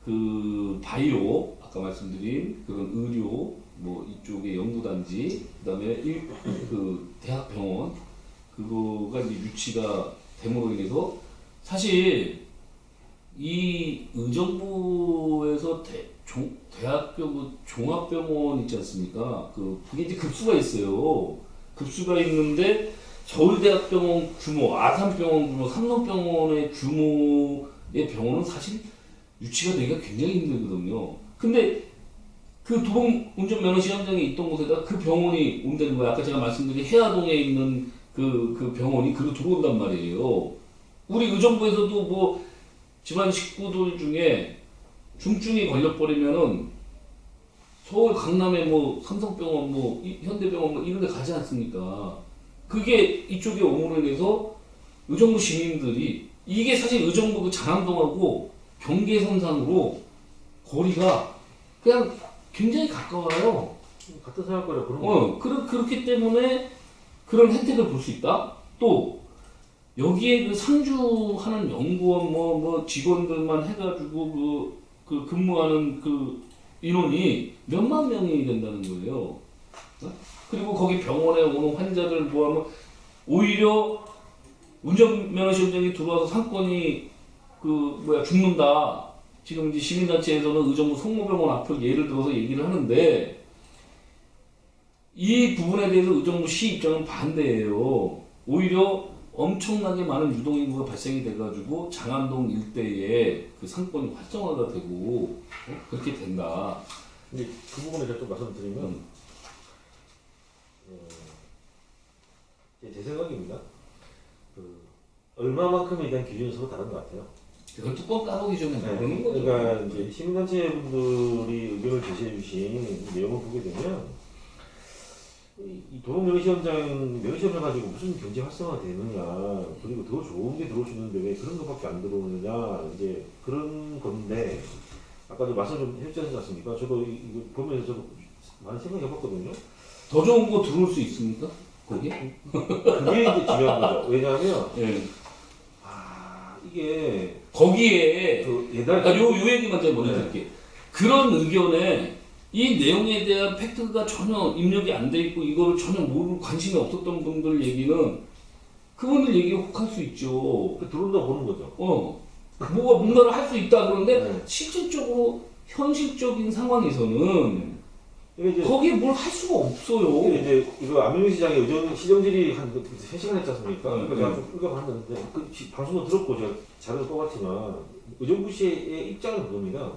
그 바이오 아까 말씀드린 그런 의료 뭐 이쪽에 연구단지 그다음에 그 대학병원 그거가 이제 유치가 됨으로 인해서 사실 이 의정부에서 대학교 그 종합병원 있지 않습니까? 그게 이제 급수가 있어요. 급수가 있는데 서울대학병원 규모, 아산병원 규모, 삼성병원의 규모의 병원은 사실 유치가 되기가 굉장히 힘들거든요. 근데 그 도봉운전면허 시험장에 있던 곳에다 그 병원이 온다는 거야. 아까 제가 말씀드린 해화동에 있는 그 병원이 그로 들어온단 말이에요. 우리 의정부에서도 뭐 집안 식구들 중에 중증이 걸려버리면은 서울 강남에 뭐 삼성병원 뭐 현대병원 뭐 이런 데 가지 않습니까? 그게 이쪽에 오므로 인해서 의정부 시민들이 이게 사실 의정부 그 장암동하고 경계선상으로 거리가 그냥 굉장히 가까워요. 같은 생각거리야 그런 거. 그렇기 때문에 그런 혜택을 볼 수 있다. 또 여기에 그 상주하는 연구원 뭐 직원들만 해가지고 그 근무하는 그 인원이 몇만 명이 된다는 거예요. 그리고 거기 병원에 오는 환자들 뭐하면 오히려 운전면허 시험장에 들어와서 상권이 죽는다. 지금 이제 시민단체에서는 의정부 성모병원 앞을 예를 들어서 얘기를 하는데 이 부분에 대해서 의정부 시 입장은 반대예요. 오히려 엄청나게 많은 유동인구가 발생이 돼가지고 장안동 일대에 그 상권이 활성화가 되고 그렇게 된다. 근데 그 부분에 제가 좀 말씀드리면 제 생각입니다. 얼마만큼에 대한 기준이 서로 다른 것 같아요. 그건 뚜껑 까보기 전에 모르는 거죠. 그러니까 이제 시민단체 분들이 의견을 제시해 주신 내용을 보게 되면 이 도로 면허시험을 가지고 무슨 경제 활성화가 되느냐, 그리고 더 좋은 게 들어올 수 있는데 왜 그런 것밖에 안 들어오느냐, 이제 그런 건데, 아까도 말씀 좀 해주셨지 않습니까? 저도 이거 보면서 좀 많이 생각해 봤거든요. 더 좋은 거 들어올 수 있습니까? 거기? 그게 이제 중요한 거죠. 왜냐하면, 예. 이게, 거기에, 요 요 얘기만 제가 먼저 드릴게요. 그런 의견에 이 내용에 대한 팩트가 전혀 입력이 안 돼 있고 이거를 전혀 모르고 관심이 없었던 분들 얘기는 그분들 얘기가 혹할 수 있죠. 들어온다 보는 거죠. 뭔가를 할 수 있다 그러는데 네. 실질적으로 현실적인 상황에서는 거기에 뭘 할 수가 없어요. 이제 이거 안민우 시장의 시정질이 한 3시간 했지 않습니까? 그러니까 제가 좀 읽어봤는데 그 방송도 들었고 제가 자료도 뽑았지만 의정부 시의 입장은 그겁니다.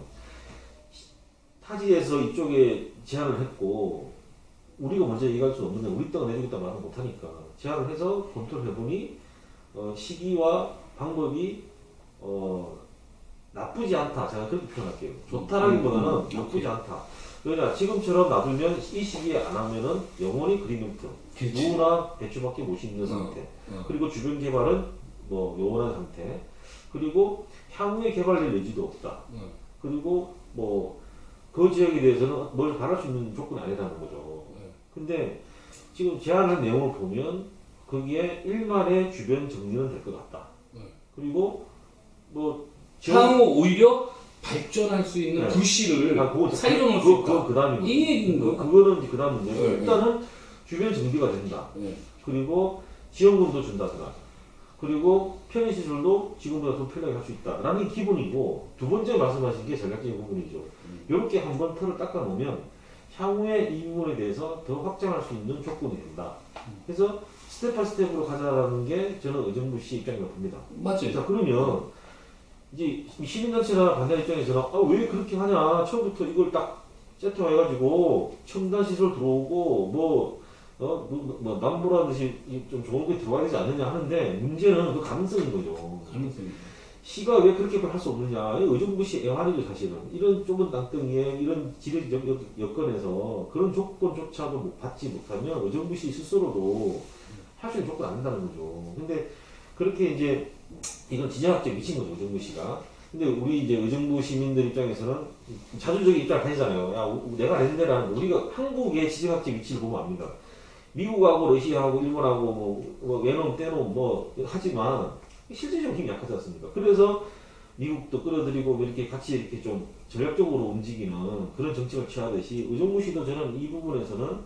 타지에서 이쪽에 제안을 했고 우리가 먼저 얘기할 수 없는데 우리 땅을 내주겠다 말은 못하니까 제안을 해서 검토를 해보니 시기와 방법이 나쁘지 않다. 제가 그렇게 표현할게요. 좋다라기보다는 나쁘지 않다. 왜냐 지금처럼 놔두면 이 시기에 안 하면은 영원히 그린벨트 누구나 대추밖에 못 심는 상태. 그리고 주변 개발은 뭐 요원한 상태. 그리고 향후에 개발될 여지도 없다. 그리고 뭐 그 지역에 대해서는 뭘 바랄 수 있는 조건이 아니라는 거죠. 근데 지금 제안한 내용을 보면 거기에 일말의 주변 정리는 될 것 같다. 그리고 뭐 향후 오히려 발전할 수 있는 불씨를 사이로 넣을 수 있다. 그 다음인 이 얘기인 거예요. 그거는 이제 그 다음 문제고 일단은 주변 정비가 된다. 그리고 지원금도 준다더라. 그리고 편의시설도 지금보다 더 편하게 할 수 있다라는 게 기본이고 두 번째 말씀하신 게 전략적인 부분이죠. 이렇게 한번 틀을 닦아 놓으면 향후에 이 부분에 대해서 더 확장할 수 있는 조건이 된다. 그래서 스텝 바이 스텝으로 가자라는 게 저는 의정부시 입장이라고 봅니다. 맞죠. 자 그러면 이제 시민단체나 반대 입장에서는 왜 그렇게 하냐 처음부터 이걸 딱 세트해가지고 첨단 시설 들어오고 뭐 남보라듯이 좀 좋은 게 들어와야 되지 않느냐 하는데 문제는 그 가능성인 거죠. 시가 왜 그렇게 할 수 없느냐. 의정부시 애환이죠 사실은. 이런 좁은 땅덩이에 이런 지리적 여건에서 그런 조건조차도 받지 못하면 의정부시 스스로도 할 수 있는 조건이 안 된다는 거죠. 근데 그렇게 이제 이건 지정학적 미친 거죠 의정부시가. 근데 우리 이제 의정부 시민들 입장에서는 자주적인 입장을 가지잖아요. 야 내가 낸 데라는 우리가 한국의 지정학적 위치를 보면 압니다. 미국하고 러시아하고 일본하고 뭐 외놈 떼놈 뭐 하지만 실질적으로 힘이 약하지 않습니까? 그래서 미국도 끌어들이고 이렇게 같이 이렇게 좀 전략적으로 움직이는 그런 정책을 취하듯이 의정부시도 저는 이 부분에서는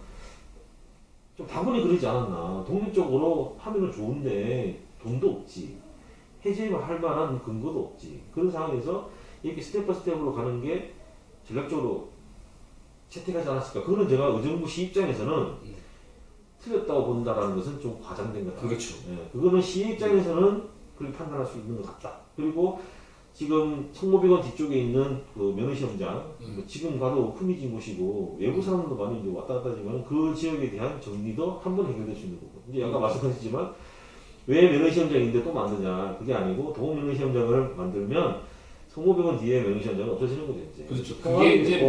좀 다분히 그러지 않았나. 독립적으로 하면은 좋은데 돈도 없지. 해제할 만한 근거도 없지. 그런 상황에서 이렇게 스텝 바이 스텝으로 가는 게 전략적으로 채택하지 않았을까. 그거는 제가 의정부시 입장에서는 틀렸다고 본다라는 것은 좀 과장된 것 같아요. 그렇죠. 그거는 시의 입장에서는 그렇게 판단할 수 있는 것 같다. 그리고 지금 성모병원 뒤쪽에 있는 그 면허시험장, 지금 가도 흠이진 곳이고 외부 사람도 많이 이제 왔다 갔다 하지만 그 지역에 대한 정리도 한 번 해결될 수 있는 거고. 이제 아까 말씀하셨지만 왜 면허시험장인데 또 만드냐. 그게 아니고 동호 면허시험장을 만들면 성모병원 뒤에 면허시험장은 없어지는 거죠. 이제. 그렇죠. 그게 이제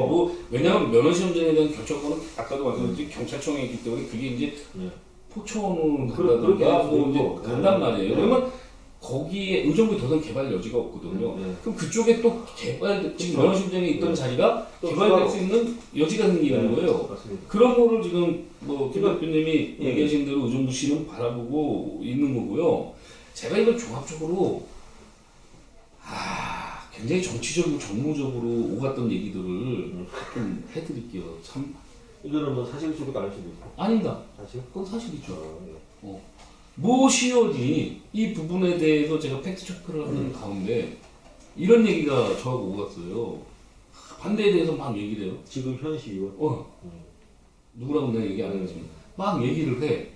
왜냐하면 면허시험장에 대한 결정권은 아까도 말씀드렸지 경찰청에 있기 때문에 그게 이제 포천을 간다든가 뭐 이제 간단 말이에요. 그러면 거기에 의정부에 더 이상 개발 여지가 없거든요. 네. 그럼 그쪽에 또 개발 지금 그렇죠. 면허시험장에 있던 네. 자리가 또 개발될 추가로. 수 있는 여지가 생기는 네, 거예요. 맞습니다. 그런 거를 지금 뭐김 대표님이 네. 얘기하신 대로 의정부시는 바라보고 있는 거고요. 제가 이걸 종합적으로 굉장히 정치적이고 정무적으로 오갔던 얘기들을 좀 해드릴게요. 참 이거는 뭐 사실 수도 안 할 수도 있고. 아닙니다. 사실? 그건 사실이죠. 예. 무엇이어지 이 부분에 대해서 제가 팩트 체크를 하는 가운데 이런 얘기가 저하고 오갔어요. 반대에 대해서 막 얘기를 해요. 지금 현 시의원. 누구라고 내가 얘기 안 했지만 막 얘기를 해.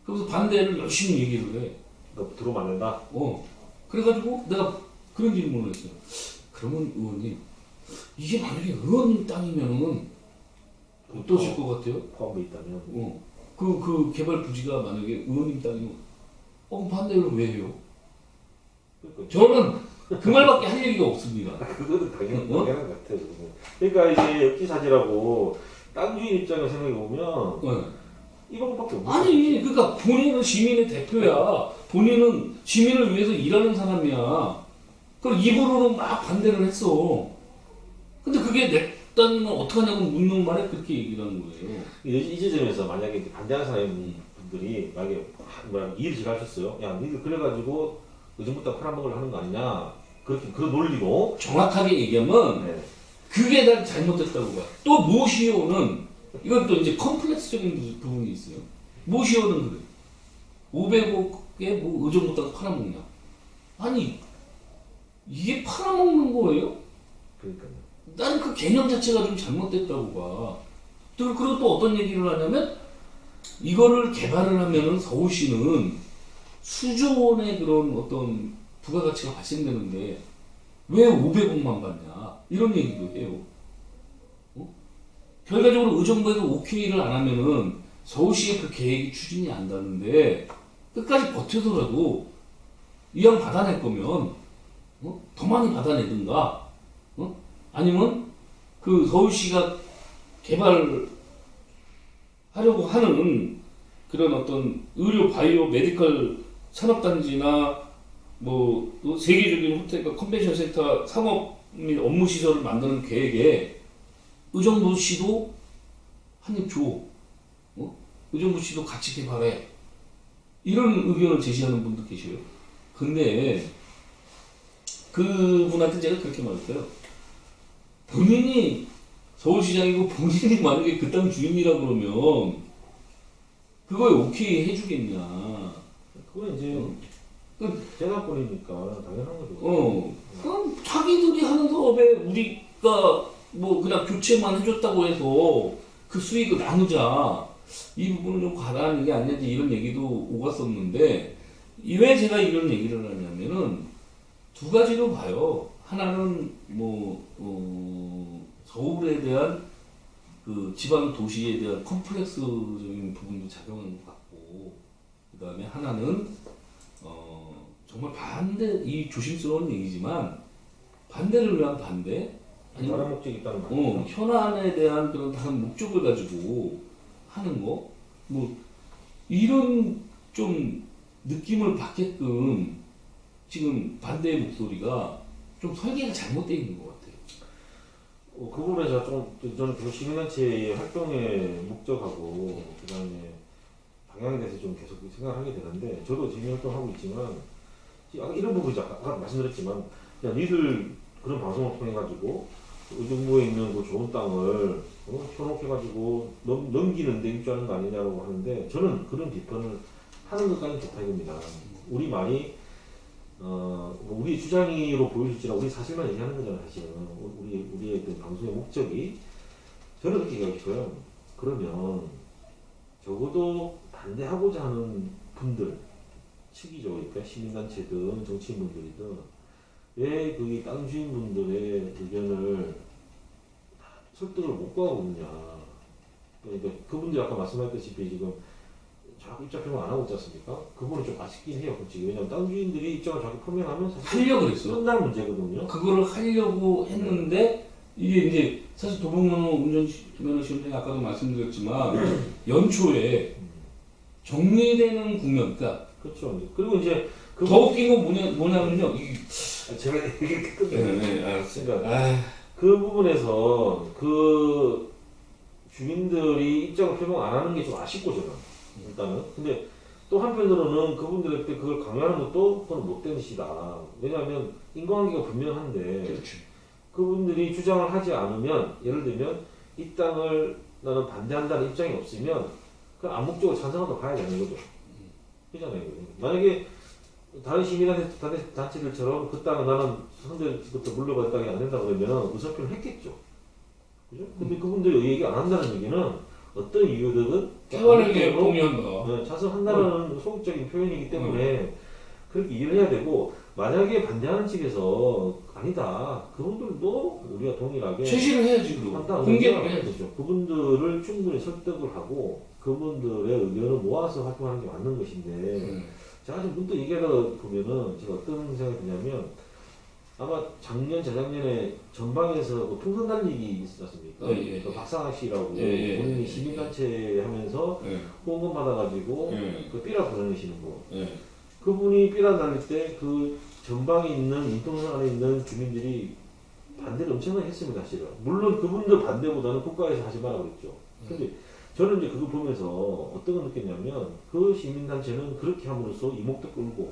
그래서 반대를 열심히 얘기를 해. 너 들어오면 안 된다. 그래가지고 내가 그런 질문을 했어요. 그러면 의원님 이게 만약에 의원님 땅이면은 어떠실 것 같아요? 포함돼 있다면. 그 개발 부지가 만약에 의원님 땅이면 반대를 왜 해요? 그러니까 저는 그 말밖에 할 얘기가 없습니다. 그거는 당연한 것 같아요. 그거는. 그러니까 이제 역지사지라고 땅 주인 입장을 생각해 보면 이 방법밖에 없는 아니 그러니까 본인은 시민의 대표야. 본인은 시민을 위해서 일하는 사람이야. 그럼 입으로는 막 반대를 했어. 근데 그게 내 땅이면 어떡하냐고 묻는 말에 그렇게 얘기를 하는 거예요. 이 지점에서 만약에 이제 반대하는 사람들이 만약에 이의를 제기하셨어요. 야, 니들 그래가지고 의정부 땅 팔아먹으려 하는 거 아니냐. 그렇게 그런 논리로. 정확하게 얘기하면 네. 그게 난 잘못됐다고 봐. 또 모시오는 이건 또 이제 컴플렉스적인 부분이 있어요. 모시오는 그래. 500억에 뭐 의정부 땅 팔아먹냐. 아니 이게 팔아먹는 거예요? 그러니까요. 나는 그 개념 자체가 좀 잘못됐다고 봐. 그리고 또 어떤 얘기를 하냐면 이거를 개발을 하면은 서울시는 수조 원의 그런 어떤 부가가치가 발생되는데 왜 500억만 받냐 이런 얘기도 해요. 결과적으로 의정부에서 OK를 안 하면은 서울시의 그 계획이 추진이 안 되는데 끝까지 버텨서라도 이왕 받아낼 거면 더 많이 받아내든가 아니면 그 서울시가 개발하려고 하는 그런 어떤 의료, 바이오, 메디컬 산업단지나 뭐 또 세계적인 호텔과 컨벤션 센터 상업 및 업무 시설을 만드는 계획에 의정부시도 한입 줘. 의정부시도 같이 개발해. 이런 의견을 제시하는 분도 계셔요. 근데 그분한테 제가 그렇게 말했어요. 본인이 서울시장이고 본인이 만약에 그 땅 주인이라 그러면 그거에 오케이 해주겠냐. 그건 이제 재산권이니까 당연한 거죠. 그럼 자기들이 하는 사업에 우리가 뭐 그냥 교체만 해줬다고 해서 그 수익을 나누자. 이 부분은 좀 과다한 게 아니냐 이런 얘기도 오갔었는데 왜 제가 이런 얘기를 하냐면은 두 가지로 봐요. 하나는 뭐 서울에 대한 그 지방 도시에 대한 컴플렉스적인 부분도 작용하는 것 같고, 그 다음에 하나는 정말 반대, 이 조심스러운 얘기지만 반대를 위한 반대, 아니면 다른 목적이 있다는 말이죠. 현안에 대한 그런 다른 목적을 가지고 하는 거, 뭐 이런 좀 느낌을 받게끔 지금 반대의 목소리가 좀 설계가 잘못되어 있는 것 같아요. 그 부분에서 저는 계속 시민단체의 활동의 목적하고 그 다음에 방향에 대해서 좀 계속 생각을 하게 되는데, 저도 재미 활동하고 있지만 이런 부분이죠. 아까 말씀드렸지만 야, 니들 그런 방송을 통해 가지고 의정부에 있는 그 좋은 땅을 현혹해 가지고 넘기는데 입주하는 거 아니냐고 하는데, 저는 그런 비판을 하는 것까지 좋다 이겁니다. 우리 말이 우리 주장으로 보여줄지라 우리 사실만 얘기하는 거잖아요. 사실은 우리의 그 방송의 목적이, 저는 그렇게 얘기했어요. 그러면 적어도 반대하고자 하는 분들 측이죠. 그러니까 시민단체든 정치인분들이든 왜 그 땅 주인분들의 의견을 설득을 못 구하거든요. 그러니까 그분들이 아까 말씀하셨다시피 지금 자꾸 입장 표명 안 하고 있지 않습니까? 그거는 좀 아쉽긴 해요, 솔직히. 왜냐면 땅 주인들이 입장을 자꾸 표명하면 사실 하려고 그랬어. 끝날 문제거든요. 그거를 하려고 했는데 이게 이제 사실 도봉면허 운전면허 시험장에 아까도 말씀드렸지만 연초에 정리되는 국면, 그러니까 그렇죠. 그리고 이제 더 웃긴 건 뭐냐면요. 제가 이렇게 끝내요. 네, 알았어요. 그러니까 그 부분에서 그 주민들이 입장을 표명 안 하는 게 좀 아쉽고 저는 일단은. 근데 또 한편으로는 그분들한테 그걸 강요하는 것도 그건 못된 짓이다. 왜냐하면 인과관계가 분명한데 그렇죠. 그분들이 주장을 하지 않으면 예를 들면 이 땅을 나는 반대한다는 입장이 없으면 그 암묵적으로 찬성한다고 봐야 되는 거죠. 그잖아요. 만약에 다른 시민단체들처럼 그 땅은 나는 상대부터 물려받은 땅이 안 된다 그러면 의사표를 했겠죠. 그죠? 근데 그분들이 얘기 안 한다는 얘기는 어떤 이유든 태완에게 동의한다. 찬성한다는 소극적인 표현이기 때문에 그렇게 이해를 해야 되고 만약에 반대하는 측에서 아니다. 그분들도 우리가 동일하게 제시를 해야지 그리고 한다는 공개를 해야지. 거죠. 그분들을 충분히 설득을 하고 그분들의 의견을 모아서 활동하는 게 맞는 것인데 제가 지금 문득 얘기하다 보면은 제가 어떤 생각이 드냐면 아마 작년 재작년에 전방에서 그 풍선 달리기 있지 않습니까? 그 박상학 씨라고 본인이 시민단체 하면서 후원금 받아가지고 그 삐라 부르시는 분. 그분이 삐라 달릴 때 그 전방에 있는 인통선 안에 있는 주민들이 반대를 엄청나게 했습니다, 사실은. 물론 그분들 반대보다는 국가에서 하지 마라 그랬죠. 근데 저는 이제 그거 보면서 어떤 걸 느꼈냐면 그 시민단체는 그렇게 함으로써 이목도 끌고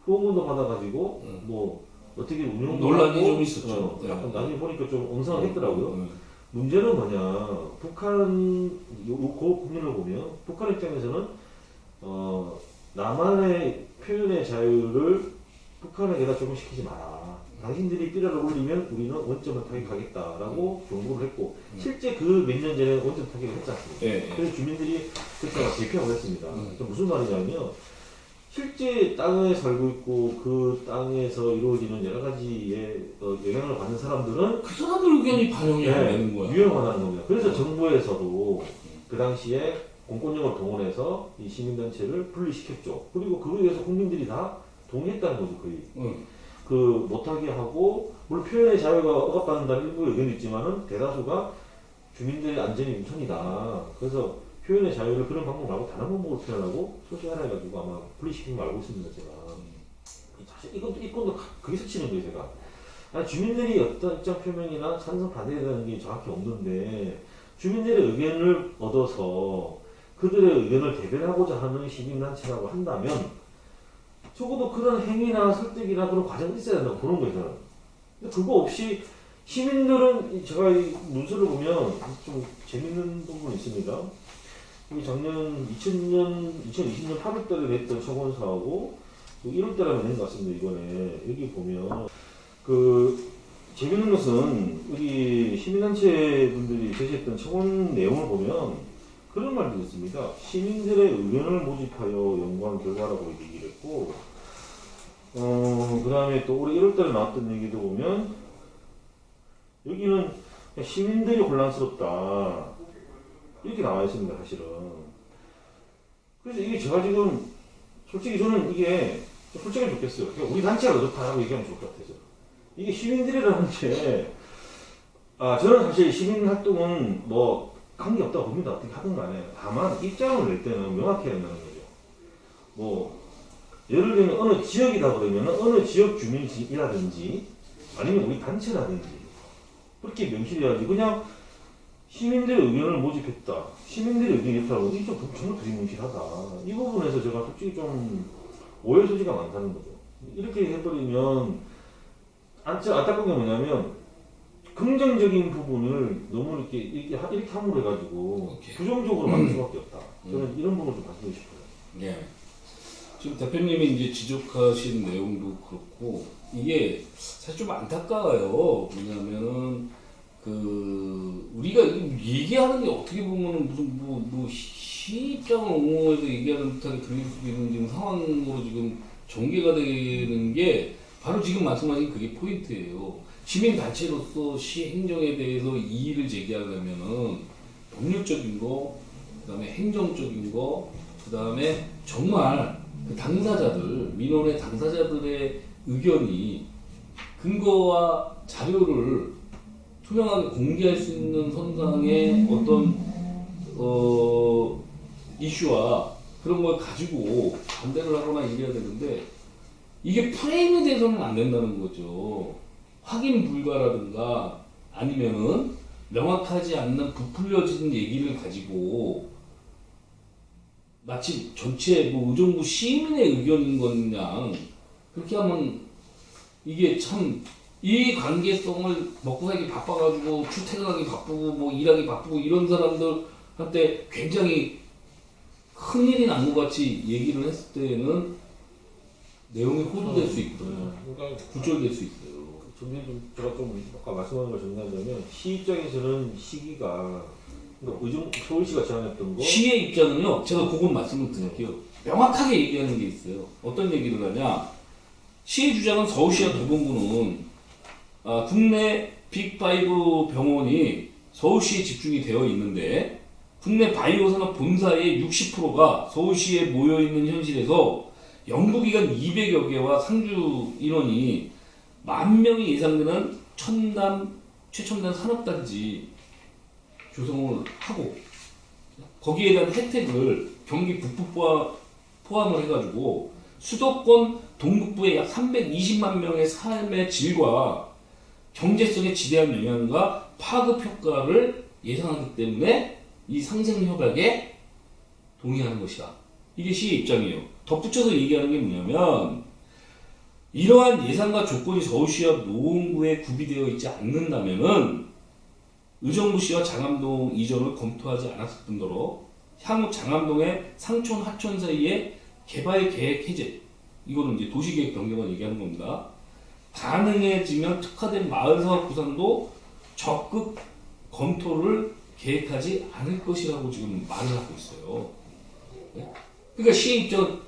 후원금도 받아가지고 뭐 어떻게 운영도 논란이 하고, 좀 있었죠. 약간 나중에 보니까 좀 엉성했더라고요. 문제는 뭐냐, 북한 그 국민을 보면 북한 입장에서는 남한의 표현의 자유를 북한에게다 적용시키지 마라. 당신들이 삐라를 올리면 우리는 원점을 타격하겠다라고 경고를 했고 실제 그 몇 년 전에 원점 타격을 했지 않습니까? 그래서 주민들이 그때 개표하고 했습니다. 무슨 말이냐면요. 실제 땅에 살고 있고 그 땅에서 이루어지는 여러 가지의 영향을 받는 사람들은 그 사람들 의견이 반영이 안 되는 거야. 유형화하는 겁니다. 그래서 정부에서도 그 당시에 공권력을 동원해서 이 시민단체를 분리시켰죠. 그리고 그거에 의해서 국민들이 다 동의했다는 거죠, 거의. 그 못하게 하고 물론 표현의 자유가 억압받는다는 일부 의견이 있지만은 대다수가 주민들의 안전이 우선이다. 그래서 표현의 자유를 그런 방법 말고 다른 방법으로 표현하고 소시하라 해가지고 아마 분리시킨 거 알고 있습니다, 제가. 사실 이건도 거기서 치는 거예요, 제가. 아니, 주민들이 어떤 입장 표명이나 찬성 반대되는 게 정확히 없는데 주민들의 의견을 얻어서 그들의 의견을 대변하고자 하는 시민단체라고 한다면 적어도 그런 행위나 설득이나 그런 과정이 있어야 된다고 보는 거예요, 저는. 근데 그거 없이 시민들은 제가 이 문서를 보면 좀 재밌는 부분이 있습니다. 이게 작년 2020년 8월 달에 냈던 청원서하고 1월 달에 낸 것 같습니다, 이번에. 여기 보면 그 재밌는 것은 여기 시민단체 분들이 제시했던 청원 내용을 보면 그런 말도 있습니다. 시민들의 의견을 모집하여 연구한 결과라고 얘기를 했고, 그 다음에 또 올해 1월달에 나왔던 얘기도 보면, 여기는 시민들이 혼란스럽다. 이렇게 나와 있습니다, 사실은. 그래서 이게 제가 지금, 솔직히 저는 이게, 솔직히 좋겠어요. 그러니까 우리 단체가 그렇다라고 얘기하면 좋을 것 같아요. 이게 시민들이라는 게, 저는 사실 시민 활동은 뭐, 관계없다고 봅니다. 어떻게 하든 간에. 다만 입장을 낼 때는 명확히 해야 된다는 거죠. 뭐 예를 들면 어느 지역이다 그러면 어느 지역 주민이라든지 아니면 우리 단체라든지 그렇게 명시해야지. 그냥 시민들의 의견을 모집했다. 시민들의 의견이 있다고 이게 좀 정말 두리뭉실하다. 이 부분에서 제가 솔직히 좀 오해 소지가 많다는 거죠. 이렇게 해버리면 안타까운 게 뭐냐면 긍정적인 부분을 너무 이렇게 함으로 해가지고 부정적으로 만들 수밖에 없다. 저는 이런 부분을 좀 말씀드리고 싶어요. 네. 지금 대표님이 이제 지적하신 내용도 그렇고 이게 사실 좀 안타까워요. 왜냐하면은 우리가 얘기하는 게 어떻게 보면은 무슨 시 입장을 옹호해서 얘기하는 듯하게 들릴 수도 있는 지금 상황으로 지금 전개가 되는 게 바로 지금 말씀하신 그게 포인트예요. 시민단체로서 시 행정에 대해서 이의를 제기하려면은 법률적인 거, 그 다음에 행정적인 거, 그 다음에 정말 그 당사자들, 민원의 당사자들의 의견이 근거와 자료를 투명하게 공개할 수 있는 선상의 어떤 이슈와 그런 걸 가지고 반대를 하거나 이래야 되는데 이게 프레임이 돼서는 안 된다는 거죠. 확인 불가라든가 아니면은 명확하지 않는 부풀려진 얘기를 가지고 마치 전체 뭐 의정부 시민의 의견인 것냥 그렇게 하면 이게 참 이 관계성을 먹고 살기 바빠가지고 출퇴근하기 바쁘고 뭐 일하기 바쁘고 이런 사람들한테 굉장히 큰일이 난 것 같이 얘기를 했을 때는 내용이 호도될 수 있거든요. 그러니까 구절될 수 있어요. 제가 좀 아까 말씀한 걸 정리하자면 시 입장에서는 시기가 그러니까 서울시가 제안했던 거 시의 입장은요, 제가 그건 말씀을 드릴게요. 명확하게 얘기하는 게 있어요. 어떤 얘기를 하냐? 시의 주장은 서울시와 도봉구는 국내 빅5 병원이 서울시에 집중이 되어 있는데 국내 바이오 산업 본사의 60%가 서울시에 모여 있는 현실에서 연구기관 200여 개와 상주 인원이 10,000명이 예상되는 최첨단 산업단지 조성을 하고 거기에 대한 혜택을 경기 북부 포함을 해가지고 수도권 동북부의 약 320만 명의 삶의 질과 경제성에 지대한 영향과 파급 효과를 예상하기 때문에 이 상생 협약에 동의하는 것이다. 이게 시의 입장이에요. 덧붙여서 얘기하는 게 뭐냐면 이러한 예산과 조건이 서울시와 노원구에 구비되어 있지 않는다면은 의정부시와 장암동 이전을 검토하지 않았을 뿐더러 향후 장암동의 상촌 하촌 사이에 개발 계획 해제 이거는 이제 도시계획 변경을 얘기하는 겁니다. 가능해지면 특화된 마을사업 구상도 적극 검토를 계획하지 않을 것이라고 지금 말을 하고 있어요. 네? 그러니까 시의 입장은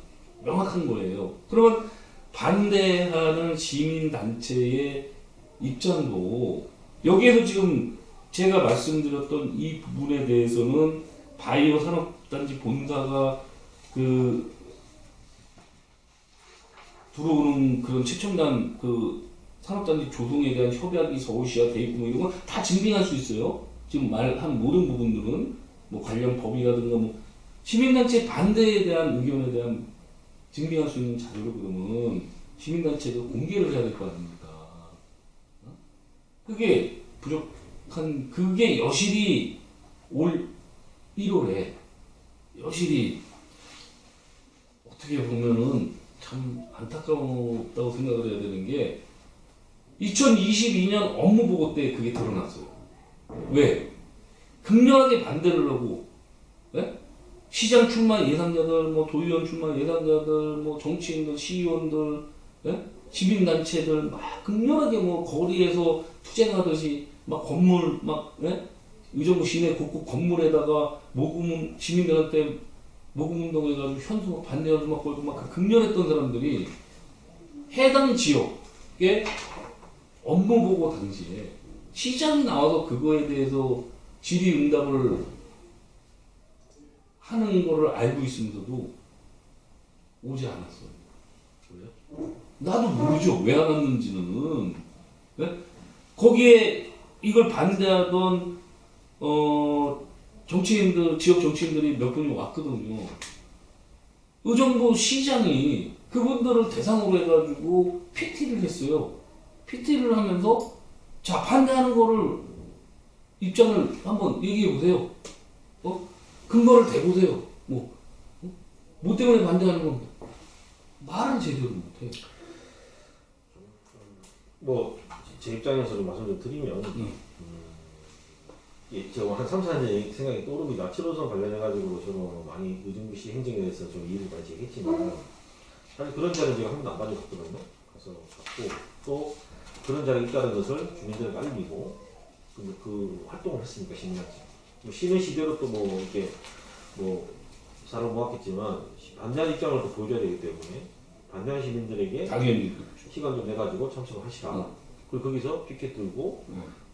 명확한 거예요. 그러면 반대하는 시민단체의 입장도 여기에서 지금 제가 말씀드렸던 이 부분에 대해서는 바이오 산업단지 본사가 들어오는 그런 최첨단 산업단지 조성에 대한 협약이 서울시와 돼 있고 뭐 이런 건 다 증빙할 수 있어요. 지금 말한 모든 부분들은 뭐 관련 법이라든가 뭐 시민단체 반대에 대한 의견에 대한 증빙할 수 있는 자료를 그러면 시민단체가 공개를 해야 될 거 아닙니까? 그게 부족한 그게 여실히 올 1월에 여실히 어떻게 보면은 참 안타깝다고 생각을 해야 되는 게 2022년 업무보고 때 그게 드러났어요. 왜? 극렬하게 반대를 하고 네? 시장 출마 예상자들, 뭐 도의원 출마 예상자들, 뭐 정치인들, 시의원들, 네? 시민단체들 막 극렬하게 뭐 거리에서 투쟁하듯이 막 건물 막 네? 의정부 시내 곳곳 건물에다가 모금 시민들한테 모금운동 해가지고 현수 반대 현수 막 걸고 막 극렬했던 사람들이 해당 지역에 업무 보고 당시에 시장이 나와서 그거에 대해서 질의응답을 하는 거를 알고 있으면서도 오지 않았어요. 왜요? 나도 모르죠. 왜 안 왔는지는. 네? 거기에 이걸 반대하던 정치인들, 지역 정치인들이 몇 분이 왔거든요. 의정부 시장이 그분들을 대상으로 해가지고 PT를 했어요. PT를 하면서 자 반대하는 거를 입장을 한번 얘기해 보세요. 근거를 대보세요. 뭐 때문에 반대하는 건데 말은 제대로 못해. 뭐 제 입장에서 좀 말씀 좀 드리면 제가 한 3, 4년 생각이 떠오릅니다. 7호선 관련해가지고 저는 많이 의정부시 행정에 대해서 좀 이의를 많이 제기했지만 사실 그런 자리는 제가 한 번도 안 가지고 갔거든요. 가서 갔고 또 그런 자리에 있다는 것을 주민들에게 알리고 그 활동을 했으니까 시민단체. 뭐 쉬는 시대로 또 뭐 이렇게 뭐 사람 모았겠지만 반대하는 입장을 또 보여줘야 되기 때문에 반대하는 시민들에게 당연히 시간 좀 내가지고 참석을 하시라. 그리고 거기서 피켓 들고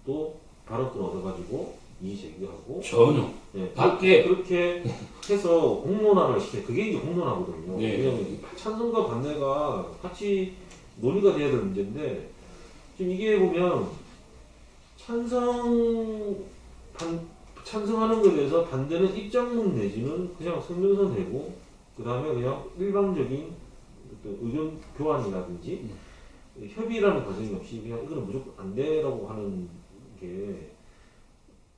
또 발언권 얻어가지고 이의 제기하고 전혀 네, 밖에 그렇게 해서 공론화를 시켜. 그게 이제 공론화거든요. 네. 왜냐면 찬성과 반대가 같이 논의가 돼야 될 문제인데 지금 이게 보면 찬성하는 것에 대해서 반대는 입장문 내지는 그냥 성명서 내고 그 다음에 그냥 일방적인 어떤 의견 교환이라든지 협의라는 과정이 없이 그냥 이거는 무조건 안 돼라고 하는 게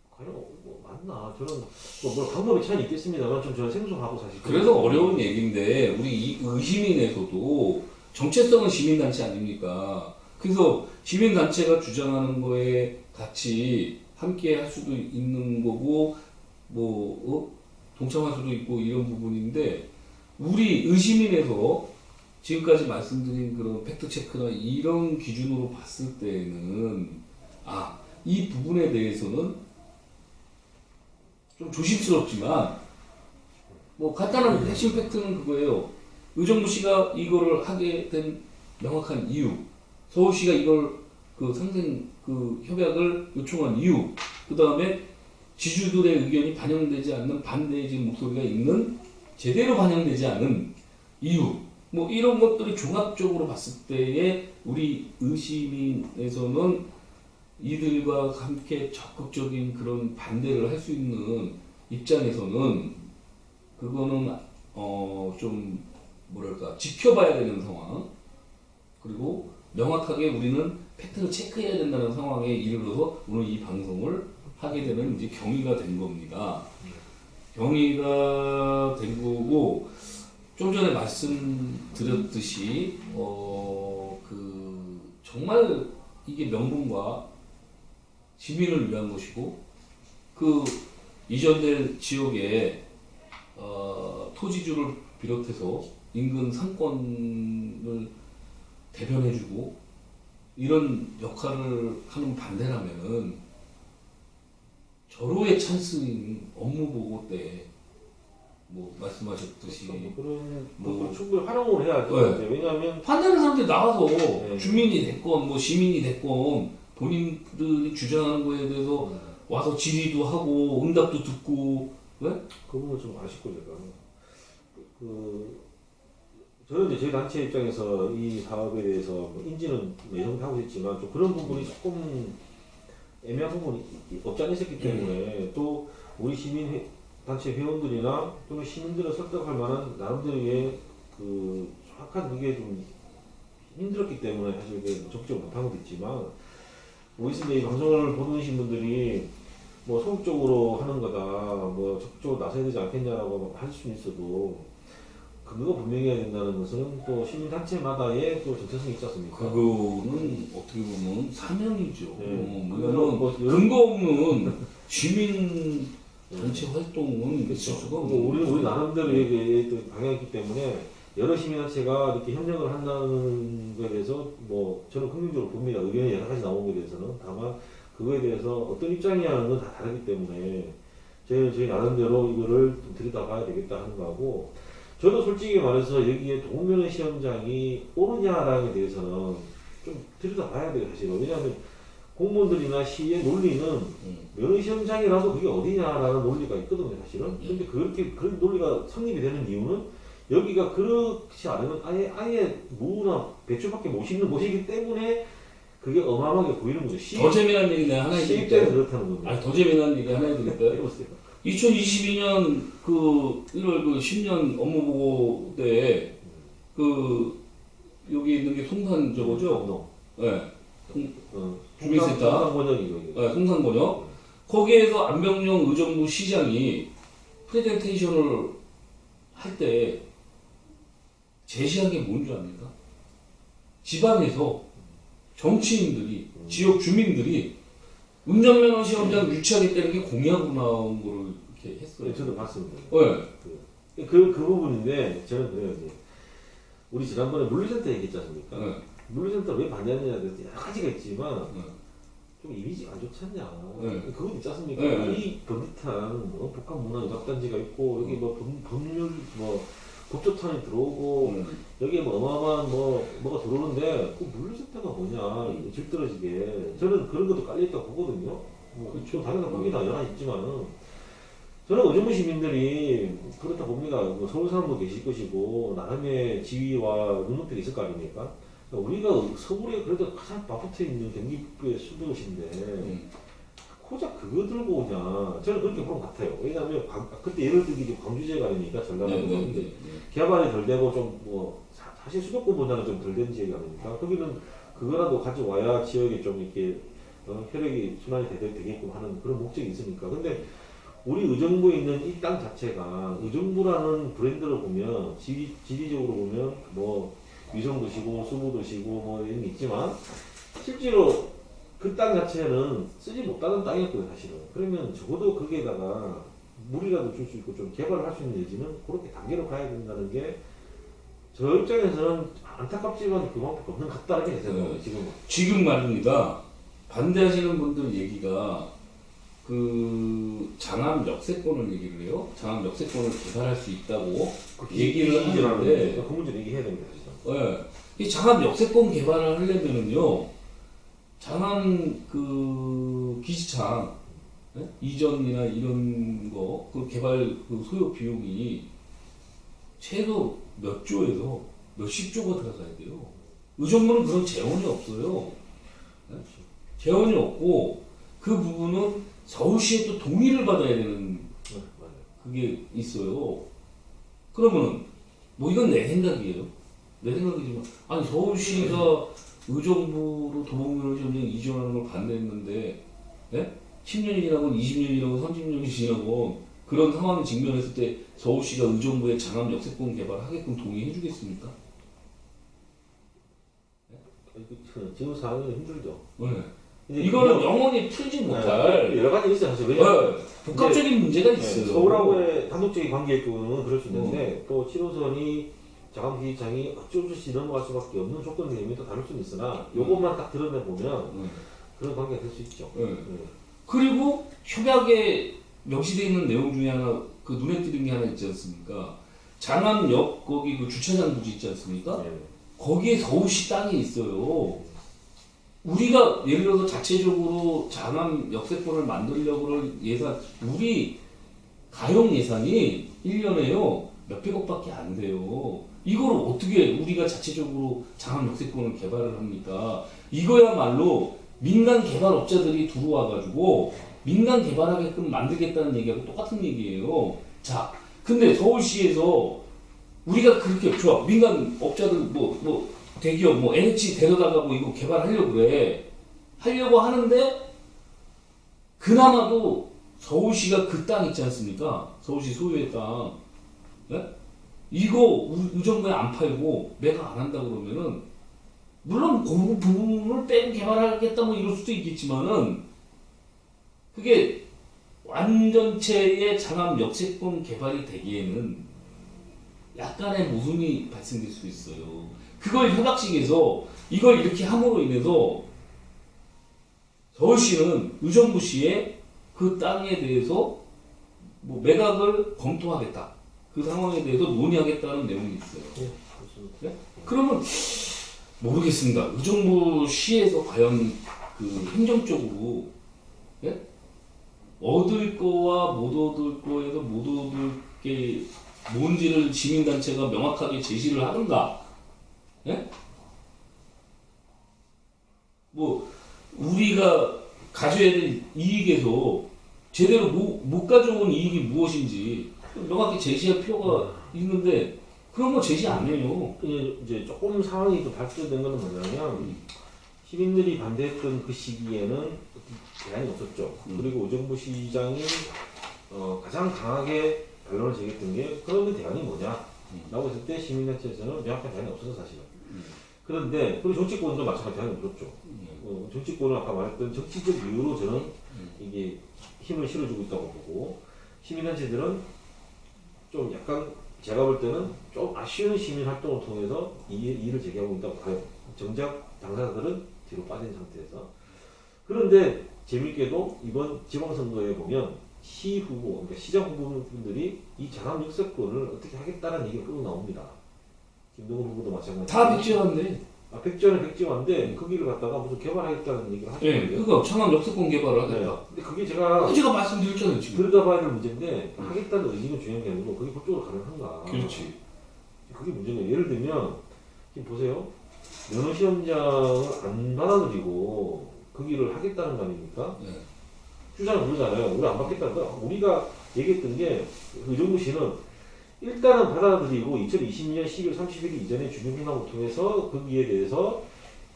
과연 뭐 맞나? 저는 뭐 방법의 차이는 있겠습니다만 좀 저는 생소하고 사실. 그래서 어려운 얘기인데 우리 이 시민에서도 정체성은 시민단체 아닙니까? 그래서 시민단체가 주장하는 거에 같이 함께 할 수도 있는 거고 동참할 수도 있고 이런 부분인데 우리 의시민에서 지금까지 말씀드린 그런 팩트체크나 이런 기준으로 봤을 때는 이 부분에 대해서는 좀 조심스럽지만 간단한 핵심 팩트는 그거예요. 의정부 씨가 이거를 하게 된 명확한 이유, 서울시가 이걸 상생 협약을 요청한 이유, 그 다음에 지주들의 의견이 반영되지 않는 반대의 지금 목소리가 있는 제대로 반영되지 않은 이유, 이런 것들이 종합적으로 봤을 때에 우리 의시민에서는 이들과 함께 적극적인 그런 반대를 할 수 있는 입장에서는 그거는 좀 지켜봐야 되는 상황, 그리고 명확하게 우리는 팩트를 체크해야 된다는 상황에 이르러서 오늘 이 방송을 하게 되는 이제 경위가 된 겁니다. 경위가 된 거고, 좀 전에 말씀드렸듯이 정말 이게 명분과 시민을 위한 것이고, 이전될 지역의 토지주를 비롯해서 인근 상권을 대변해주고 이런 역할을 하는 반대라면은 절호의 찬스인 업무 보고 때 말씀하셨듯이 그런 충분히 활용을 해야죠. 네. 왜냐하면 반대하는 사람들이 나와서 네. 주민이 됐건 시민이 됐건 본인들이 주장하는 거에 대해서 와서 질의도 하고 응답도 듣고 왜? 그 부분 좀 아쉽고 제가 저는 이제 저희 단체 입장에서 이 사업에 대해서 인지는 예정도 하고 있지만 좀 그런 부분이 조금 애매한 부분이 없지 않아 있었기 때문에 또 우리 시민 단체 회원들이나 또는 시민들을 설득할 만한 나름대로의 정확한 그게 좀 힘들었기 때문에 사실 그게 적극적으로 못한 것도 있지만 오히려 이 방송을 보시는 분들이 소극적으로 하는 거다, 적극적으로 나서야 되지 않겠냐라고 할 수는 있어도 근거가 분명해야 된다는 것은 또 시민단체마다의 또 정체성이 있지 않습니까? 그거는 어떻게 보면 사명이죠. 네. 근거 없는 시민 단체 활동은 있을 수가 없는 우리 나름대로의 또 방향이 있기 때문에 여러 시민단체가 이렇게 협력을 한다는 것에 대해서 저는 긍정적으로 봅니다. 의견이 여러 가지 나온 것에 대해서는. 다만 그거에 대해서 어떤 입장이냐는 건 다 다르기 때문에 저희 나름대로 이거를 좀 들여다봐야 되겠다 하는 거하고, 저도 솔직히 말해서 여기에 동면허 시험장이 오느냐라는 데 대해서는 좀 들여다봐야 돼요, 사실은. 왜냐하면 공무원들이나 시의 논리는 면허 시험장이라도 그게 어디냐라는 논리가 있거든요, 사실은. 근데 그런 논리가 성립이 되는 이유는 여기가 그렇지 않으면 아예 무나 배추밖에 못 심는 곳이기 때문에 그게 어마어마하게 보이는 거죠. 더 재미난 얘기 내가 하나 해드릴까요? 그렇다는 겁니다. 더 재미난 얘기 하나 해드릴까요? 해보세요. 2022년 1월 10년 업무보고 때 여기 있는 게 송산 저거죠? 네. 주민센터. 송산번역이죠. 네, 송산번역. 거기에서 안병용 의정부 시장이 프레젠테이션을 할 때 제시한 게 뭔 줄 압니까? 지방에서 정치인들이, 지역 주민들이 운전면허 시험장 유치하겠다는 게 공약으로 나온 거를 이렇게 했어요. 네, 저도 봤습니다. 네. 그 부분인데 저는 그래요. 우리 지난번에 물류센터 얘기했지 않습니까? 네. 물류센터 왜 반대하느냐에 대해서 여러 가지가 있지만 네. 좀 이미지가 안 좋지 않냐. 네. 그건 있지 않습니까? 네. 이 번듯한 복합문화융합단지가 있고 여기 법률 법조탄이 들어오고 여기에 어마어마한 뭐가 들어오는데 그 물류센터가 뭐냐 질떨어지게 저는 그런 것도 깔려있다고 보거든요. 그렇죠. 다른 사람이다 여러 가지 있지만은 저는 의정부 시민들이 그렇다 봅니다. 서울 사람도 계실 것이고 나름의 지위와 눈높이가 있을 거 아닙니까? 그러니까 우리가 서울에 그래도 가장 맞붙어 있는 경기도의 수도시인데 고작 그거 들고 오냐? 저는 그렇게 보는 것 같아요. 왜냐하면 그때 예를 들기 이제 광주지역 아닙니까? 전라도는 네. 개발이 덜 되고 좀 뭐 사실 수도권보다는 좀 덜 된 지역이 아닙니까? 거기는 그거라도 가져와야 지역에 좀 이렇게 혈액이 순환이 되게끔 하는 그런 목적이 있으니까. 근데 우리 의정부에 있는 이 땅 자체가 의정부라는 브랜드를 보면 지리적으로 보면 뭐 위성도시고 수부도시고 뭐 이런 게 있지만 실제로 그 땅 자체는 쓰지 못하는 땅이었거든요, 사실은. 그러면 적어도 거기에다가 물이라도 줄 수 있고 좀 개발을 할 수 있는 여지는 그렇게 단계로 가야 된다는 게 저 입장에서는 안타깝지만 그만큼 없는 것 같다는 게 제 생각이에요, 지금은. 지금 말입니다. 반대하시는 분들 얘기가 그 장암 역세권을 얘기를 해요. 장암 역세권을 개발할 수 있다고 얘기를 하는데 그 문제를 얘기해야 됩니다, 사실은. 네. 이 장암 역세권 개발을 하려면은요, 장암 그 기지창 네? 이전이나 이런 거 그 개발 그 소요 비용이 최소 몇 조에서 몇십 조가 들어가야 돼요. 의정부는 그런 재원이 없어요. 네? 재원이 없고 그 부분은 서울시에 또 동의를 받아야 되는 그게 있어요. 그러면은 뭐 이건 내 생각이에요. 내 생각이지만 아니 서울시가 의정부로 도봉면허시험장 이전하는 걸 반대했는데 예? 10년이라고 20년이라고 30년이 지나고 그런 상황을 직면했을 때 서울시가 의정부의 장암 역세권 개발을 하게끔 동의해 주겠습니까? 지금 상황은 힘들죠. 네. 이제 이거는 뭐, 영원히 풀지 못할 여러 가지 있어요, 사실. 왜냐면 복합적인 문제가 있어요. 서울하고의 단독적인 관계일 경우는 그럴 수 있는데 또 7호선이 장암 기지창이 어쩔 수 없이 넘어갈 수밖에 없는 조건이 되면 또 다를 수는 있으나 요것만 딱 드러내 보면 그런 관계가 될 수 있죠. 그리고 협약에 명시되어 있는 내용 중에 하나 그 눈에 띄는 게 하나 있지 않습니까? 장암역 거기 그 주차장 부지 있지 않습니까? 거기에 서울시 땅이 있어요. 우리가 예를 들어서 자체적으로 장암 역세권을 만들려고 예산 우리 가용 예산이 1년에요 몇백억밖에 안 돼요. 이걸 어떻게 우리가 자체적으로 장암 역세권을 개발을 합니까? 이거야말로 민간 개발업자들이 들어와가지고 민간 개발하게끔 만들겠다는 얘기하고 똑같은 얘기예요. 자, 근데 서울시에서 우리가 그렇게 좋아 민간 업자들 뭐 대기업 뭐 NH 데려다가 뭐 이거 개발하려고 그래 하려고 하는데 그나마도 서울시가 그 땅 있지 않습니까? 서울시 소유의 땅 네? 이거 의정부에 안 팔고 매각 안 한다 그러면은 물론 그 부분을 빼고 개발하겠다 뭐 이럴 수도 있겠지만은 그게 완전체의 장암 역세권 개발이 되기에는 약간의 모순이 발생될 수 있어요. 그걸 협약식에서 이걸 이렇게 함으로 인해서 서울시는 의정부시에 그 땅에 대해서 뭐 매각을 검토하겠다. 그 상황에 대해서 논의하겠다는 내용이 있어요. 네? 그러면 모르겠습니다. 의정부시에서 과연 그 행정적으로 네? 얻을 거와 못 얻을 거에서 못 얻을 게 뭔지를 시민단체가 명확하게 제시를 하는가? 예? 뭐 우리가 가져야 될 이익에서 제대로 못 가져온 이익이 무엇인지 명확히 제시할 필요가 있는데 그런 거 제시 안 해요. 이제 조금 상황이 좀 발전된 거는 뭐냐면 시민들이 반대했던 그 시기에는 대안이 없었죠. 그리고 의정부시장이 가장 강하게 반론을 제기했던 게 그러면 대안이 뭐냐? 라고 했을 때 시민단체에서는 명확한 대안이 없어서 사실은. 그런데 그리고 정치권도 마찬가지 대안이 없었죠. 정치권은 아까 말했던 정치적 이유로 저는 이게 힘을 실어주고 있다고 보고 시민단체들은 좀 약간 제가 볼 때는 좀 아쉬운 시민 활동을 통해서 이의를 제기하고 있다고 봐요. 정작 당사자들은 뒤로 빠진 상태에서. 그런데 재밌게도 이번 지방선거에 보면 시 후보, 그러니까 시장 후보분들이 이 장암 역세권을 어떻게 하겠다는 얘기가 끌고 나옵니다. 김동훈 후보도 마찬가지고. 다 백지화인데. 백지화는 백지화인데 거기를 갖다가 무슨 개발하겠다는 얘기를 하시는 거예요. 그거 장암 역세권 개발을 하겠다. 근데 그게 제가 말씀드렸잖아요 지금. 들여다봐야 될 문제인데 하겠다는 의지가 중요한 게 아니고 그게 법적으로 가능한가. 그렇지. 그게 문제예요. 예를 들면 지금 보세요. 면허시험장을 안 받아들이고 거기를 하겠다는 거 아닙니까? 주장을 부르잖아요. 우리 안 받겠다는 거야. 우리가 얘기했던 게 의정부시는 일단은 받아들이고 2022년 12월 30일 이전에 주민회담을 통해서 거기에 대해서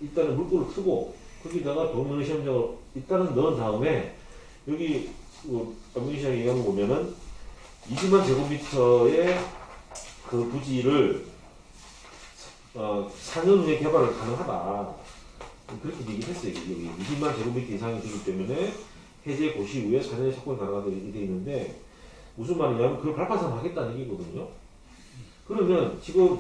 일단은 물꼬를 트고 거기다가 도면허 시험장을 일단은 넣은 다음에 여기 안민희 시장이 얘기한 거 보면은 20만 제곱미터의 그 부지를 4년 후에 개발을 가능하다. 그렇게 얘기했어요. 여기 20만 제곱미터 이상이 되기 때문에 해제 고시 후에 4년의 착공이 가능하다고 돼 있는데 무슨 말이냐면 그걸 발판상 하겠다는 얘기거든요. 그러면 지금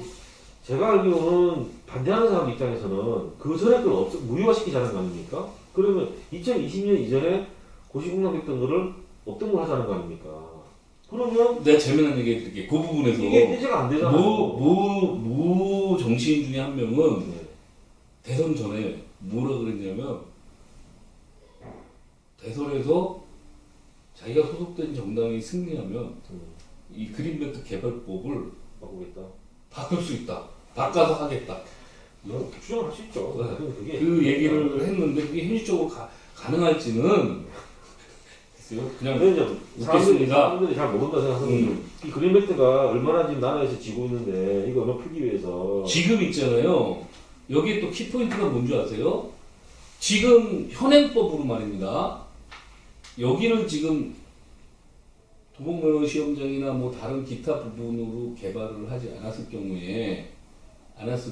제가 알기로는 반대하는 사람 입장에서는 그 전에 걸 무효화시키자는 거 아닙니까? 그러면 2020년 이전에 고시공단됐던 거를 없던 걸 하자는 거 아닙니까? 그러면 내가 재미난 얘기 해드릴게. 그 부분에서 이게 해제가 안 되잖아요. 모 정치인 중에 한 명은 네. 대선 전에 뭐라 그랬냐면 대선에서 자기가 소속된 정당이 승리하면 이 그린벨트 개발법을 바꾸겠다. 바꿀 수 있다. 바꿔서 하겠다. 주장을 할 수 있죠. 네. 그게 그 얘기를 했는데 그게 현실적으로 가능할지는 글쎄요. 그냥 웃겠습니다. 사람들이 잘 모른다 생각하는 이 그린벨트가 얼마나 지금 나라에서 지고 있는데 이거 얼마 풀기 위해서 지금 있잖아요. 여기에 또 키포인트가 뭔지 아세요? 지금 현행법으로 말입니다. 여기를 지금 도봉면허 시험장이나 뭐 다른 기타 부분으로 개발을 하지 않았을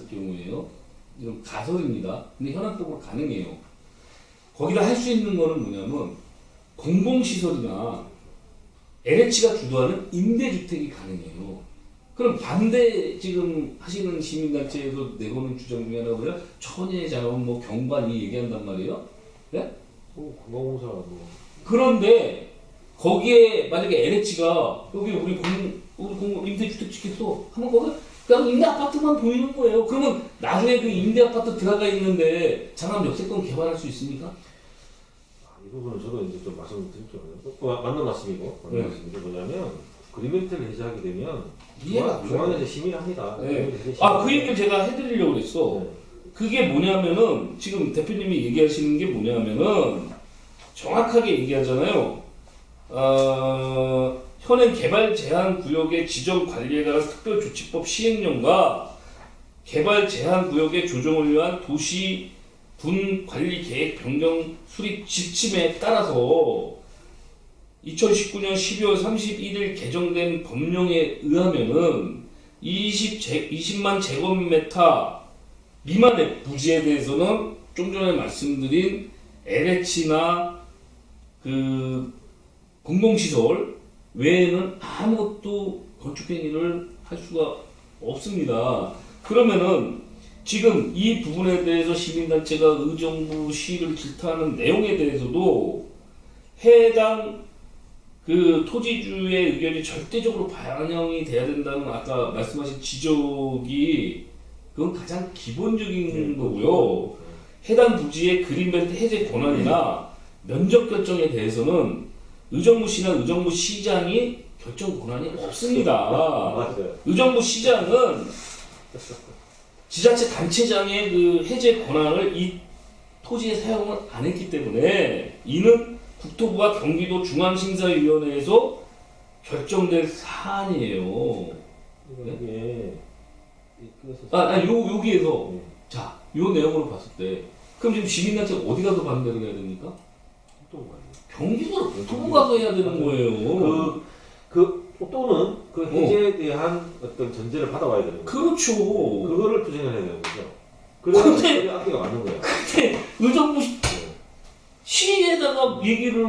경우에요. 이건 가설입니다. 근데 현행법으로 가능해요. 거기다 할 수 있는 거는 뭐냐면 공공시설이나 LH가 주도하는 임대주택이 가능해요. 그럼 반대 지금 하시는 시민단체에서 내거는 주장 중에 하나가 뭐야? 천혜자원 뭐 경관 이 얘기한단 말이에요. 네? 관광공사 뭐 그런데 거기에 만약에 LH가 여기 우리 공공 임대주택 짓겠어 하면 거기 그냥 임대 아파트만 보이는 거예요. 그러면 나중에 그 임대 아파트 들어가 있는데 장암 역세권 개발할 수 있습니까? 이 부분은 저도 이제 좀 말씀드릴게요. 맞는 말씀이고 맞는 말씀이고 뭐냐면 그린벨트를 해제하게 되면 이해가 안 중앙에서 심의를 합니다. 네. 그 얘기를 제가 해드리려고 그랬어. 네. 그게 뭐냐면은 지금 대표님이 얘기하시는 게 뭐냐면은 정확하게 얘기하잖아요. 현행 개발 제한 구역의 지정 관리에 관한 특별조치법 시행령과 개발 제한 구역의 조정을 위한 도시 분 관리 계획 변경 수립 지침에 따라서 2019년 12월 31일 개정된 법령에 의하면은 20만 제곱미터 미만의 부지에 대해서는 좀 전에 말씀드린 LH나 그 공공시설 외에는 아무것도 건축행위를 할 수가 없습니다. 그러면은 지금 이 부분에 대해서 시민단체가 의정부 시를 질타하는 내용에 대해서도 해당 그 토지주의 의견이 절대적으로 반영이 돼야 된다는 아까 말씀하신 지적이 그건 가장 기본적인 거고요. 해당 부지의 그린벨트 해제 권한이나 면적 결정에 대해서는 의정부시나 의정부시장이 결정 권한이 없습니다. 맞아요. 의정부시장은 지자체 단체장의 그 해제 권한을 이 토지에 사용을 안 했기 때문에 이는 국토부가 경기도 중앙심사위원회에서 결정된 사안이에요. 이게 여기에서 네. 자, 요 내용으로 봤을 때 그럼 지금 시민단체가 어디 가서 반대를 해야 됩니까? 경기도로 국토부 가서 해야 되는 거예요. 또는 그 해제에 대한 어떤 전제를 받아와야 되는 거예요. 그렇죠. 그거를 투쟁을 해야 되는 거죠. 그래야 앞뒤가 맞는 거예요. 근데 의정부 시에다가 얘기를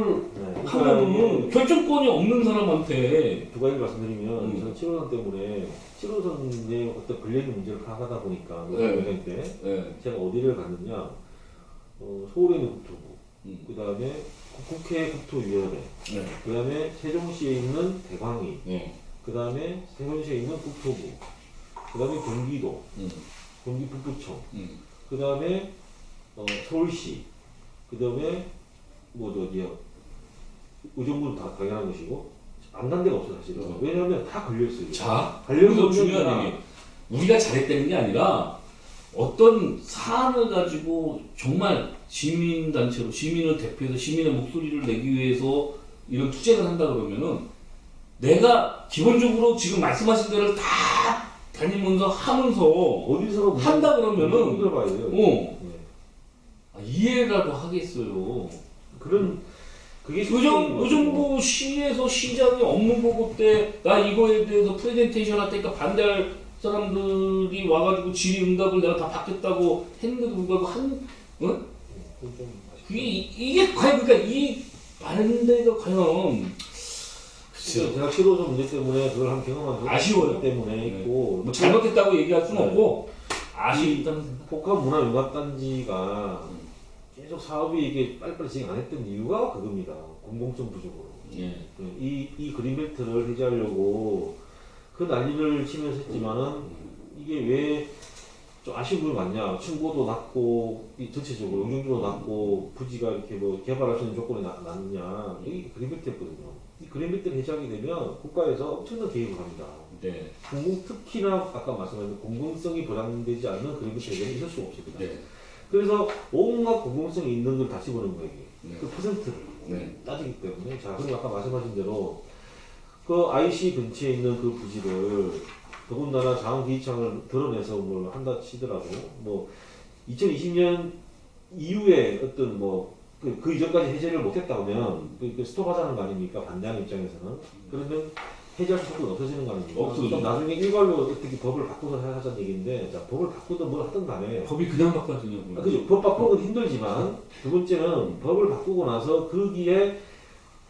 하면은 결정권이 없는 사람한테 두 가지 말씀드리면 저는 7호선 때문에 7호선의 어떤 권력의 문제를 파악하다 보니까 네. 때 제가 어디를 갔느냐 서울에 있는 국토부 그 다음에 국회 국토위원회 그 다음에 세종시에 있는 대광위 그 다음에 세종시에 있는 국토부 그 다음에 경기도 경기 북부청 그 다음에 서울시 그 다음에 의정부는 다 당연한 것이고 안 간 데가 없어 사실은. 왜냐하면 다 걸려 있어요. 자, 관련 여기서 중요한 얘기. 우리가 잘했다는 게 아니라 어떤 사안을 가지고 정말 시민단체로 시민을 대표해서 시민의 목소리를 내기 위해서 이런 투쟁을 한다 그러면은 내가 기본적으로 지금 말씀하신 데를 다 다니면서 하면서 어디서 한다 그러면은 들어봐야 돼요. 어. 네. 이해라도 하겠어요. 그런 그게 실질적인 거죠. 의정부 시에서 시장이 업무 보고 때 나 이거에 대해서 프레젠테이션 할 테니까 반대할 사람들이 와가지고 질의응답을 내가 다 받겠다고 했는데도 불구하고 이게 과연 그러니까 이 반대가 과연 글쎄요. 제가 실효적 문제 때문에 그걸 한 경험한 적이 아쉬워요. 있기 때문에 있고 뭐 잘못했다고 얘기할 수는 네. 없고 아쉽다는 생각. 복합문화융합단지가 계속 사업이 이게 빨리빨리 진행 안 했던 이유가 그겁니다. 공공성 부족으로. 예. 이 그린벨트를 해제하려고 그 난리를 치면서 했지만은 이게 왜 좀 아쉬운 부분이 많냐. 층고도 낮고 이 전체적으로 용적률도 낮고 부지가 이렇게 뭐 개발할 수 있는 조건이 낮냐. 이게 그린벨트였거든요. 이 그린벨트를 해제하게 되면 국가에서 엄청난 개입을 합니다. 네. 특히나 아까 말씀하신 공공성이 보장되지 않는 그린벨트 해제는 있을 수가 없습니다. 네. 그래서 온갖 공공성이 있는 걸 다시 보는 거예요. 네. 그 퍼센트를 네. 따지기 때문에 자 그리고 아까 말씀하신 대로 그 IC 근처에 있는 그 부지를 더군다나 자원기지창을 드러내서 뭘 한다 치더라도 뭐 2020년 이후에 어떤 그 이전까지 해제를 못했다면 그 스톱하자는 거 아닙니까? 반대하는 입장에서는 그러면 해제할 수는 없어지는 거 아닙니까? 없어지죠. 그럼 나중에 일괄로 어떻게 법을 바꿔서 하자는 얘기인데 자 법을 바꾸든 뭘 하든 간에 법이 그냥 바꿔지냐고요. 그죠. 법 바꾸는 건 힘들지만 두 번째는 법을 바꾸고 나서 거기에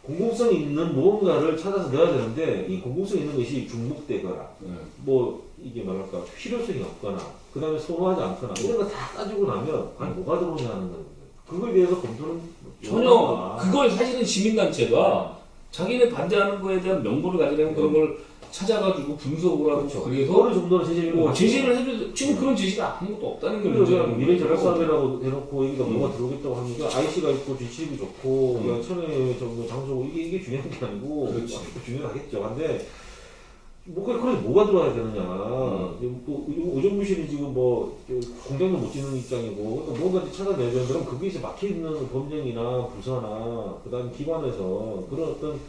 공공성 있는 무언가를 찾아서 넣어야 되는데 이 공공성 있는 것이 중복되거나 네. 뭐 이게 말할까 필요성이 없거나 그 다음에 선호하지 않거나 이런 거 다 따지고 나면 아니 뭐가 들어오냐는 거예요. 그거에 대해서 검토는 전혀 그걸 사실은 시민단체가 자기네 반대하는 거에 대한 명분을 가지려면 그런 걸 찾아가지고 분석을 하고 그렇죠. 그래서 어느 정도는 제재를 제시를 해줘. 지금 그런 제시가 아무것도 없다는 게 그리고 그냥 문제라는 미래 거예요. 전략사업이라고 대놓고 여기가 뭐가 들어오겠다고 하는 게 IC가 있고 GC도 좋고 그냥 천혜 정도 장소고 이게 중요한 게 아니고 그렇지. 중요하겠죠. 근데 그래 뭐가 들어와야 되느냐. 의정부시는 지금 공장도 못 짓는 입장이고 그러니까 뭔가 찾아내야 되는데 그럼 거기에 이제 막혀 있는 법령이나 부서나 그다음 기관에서 그런 어떤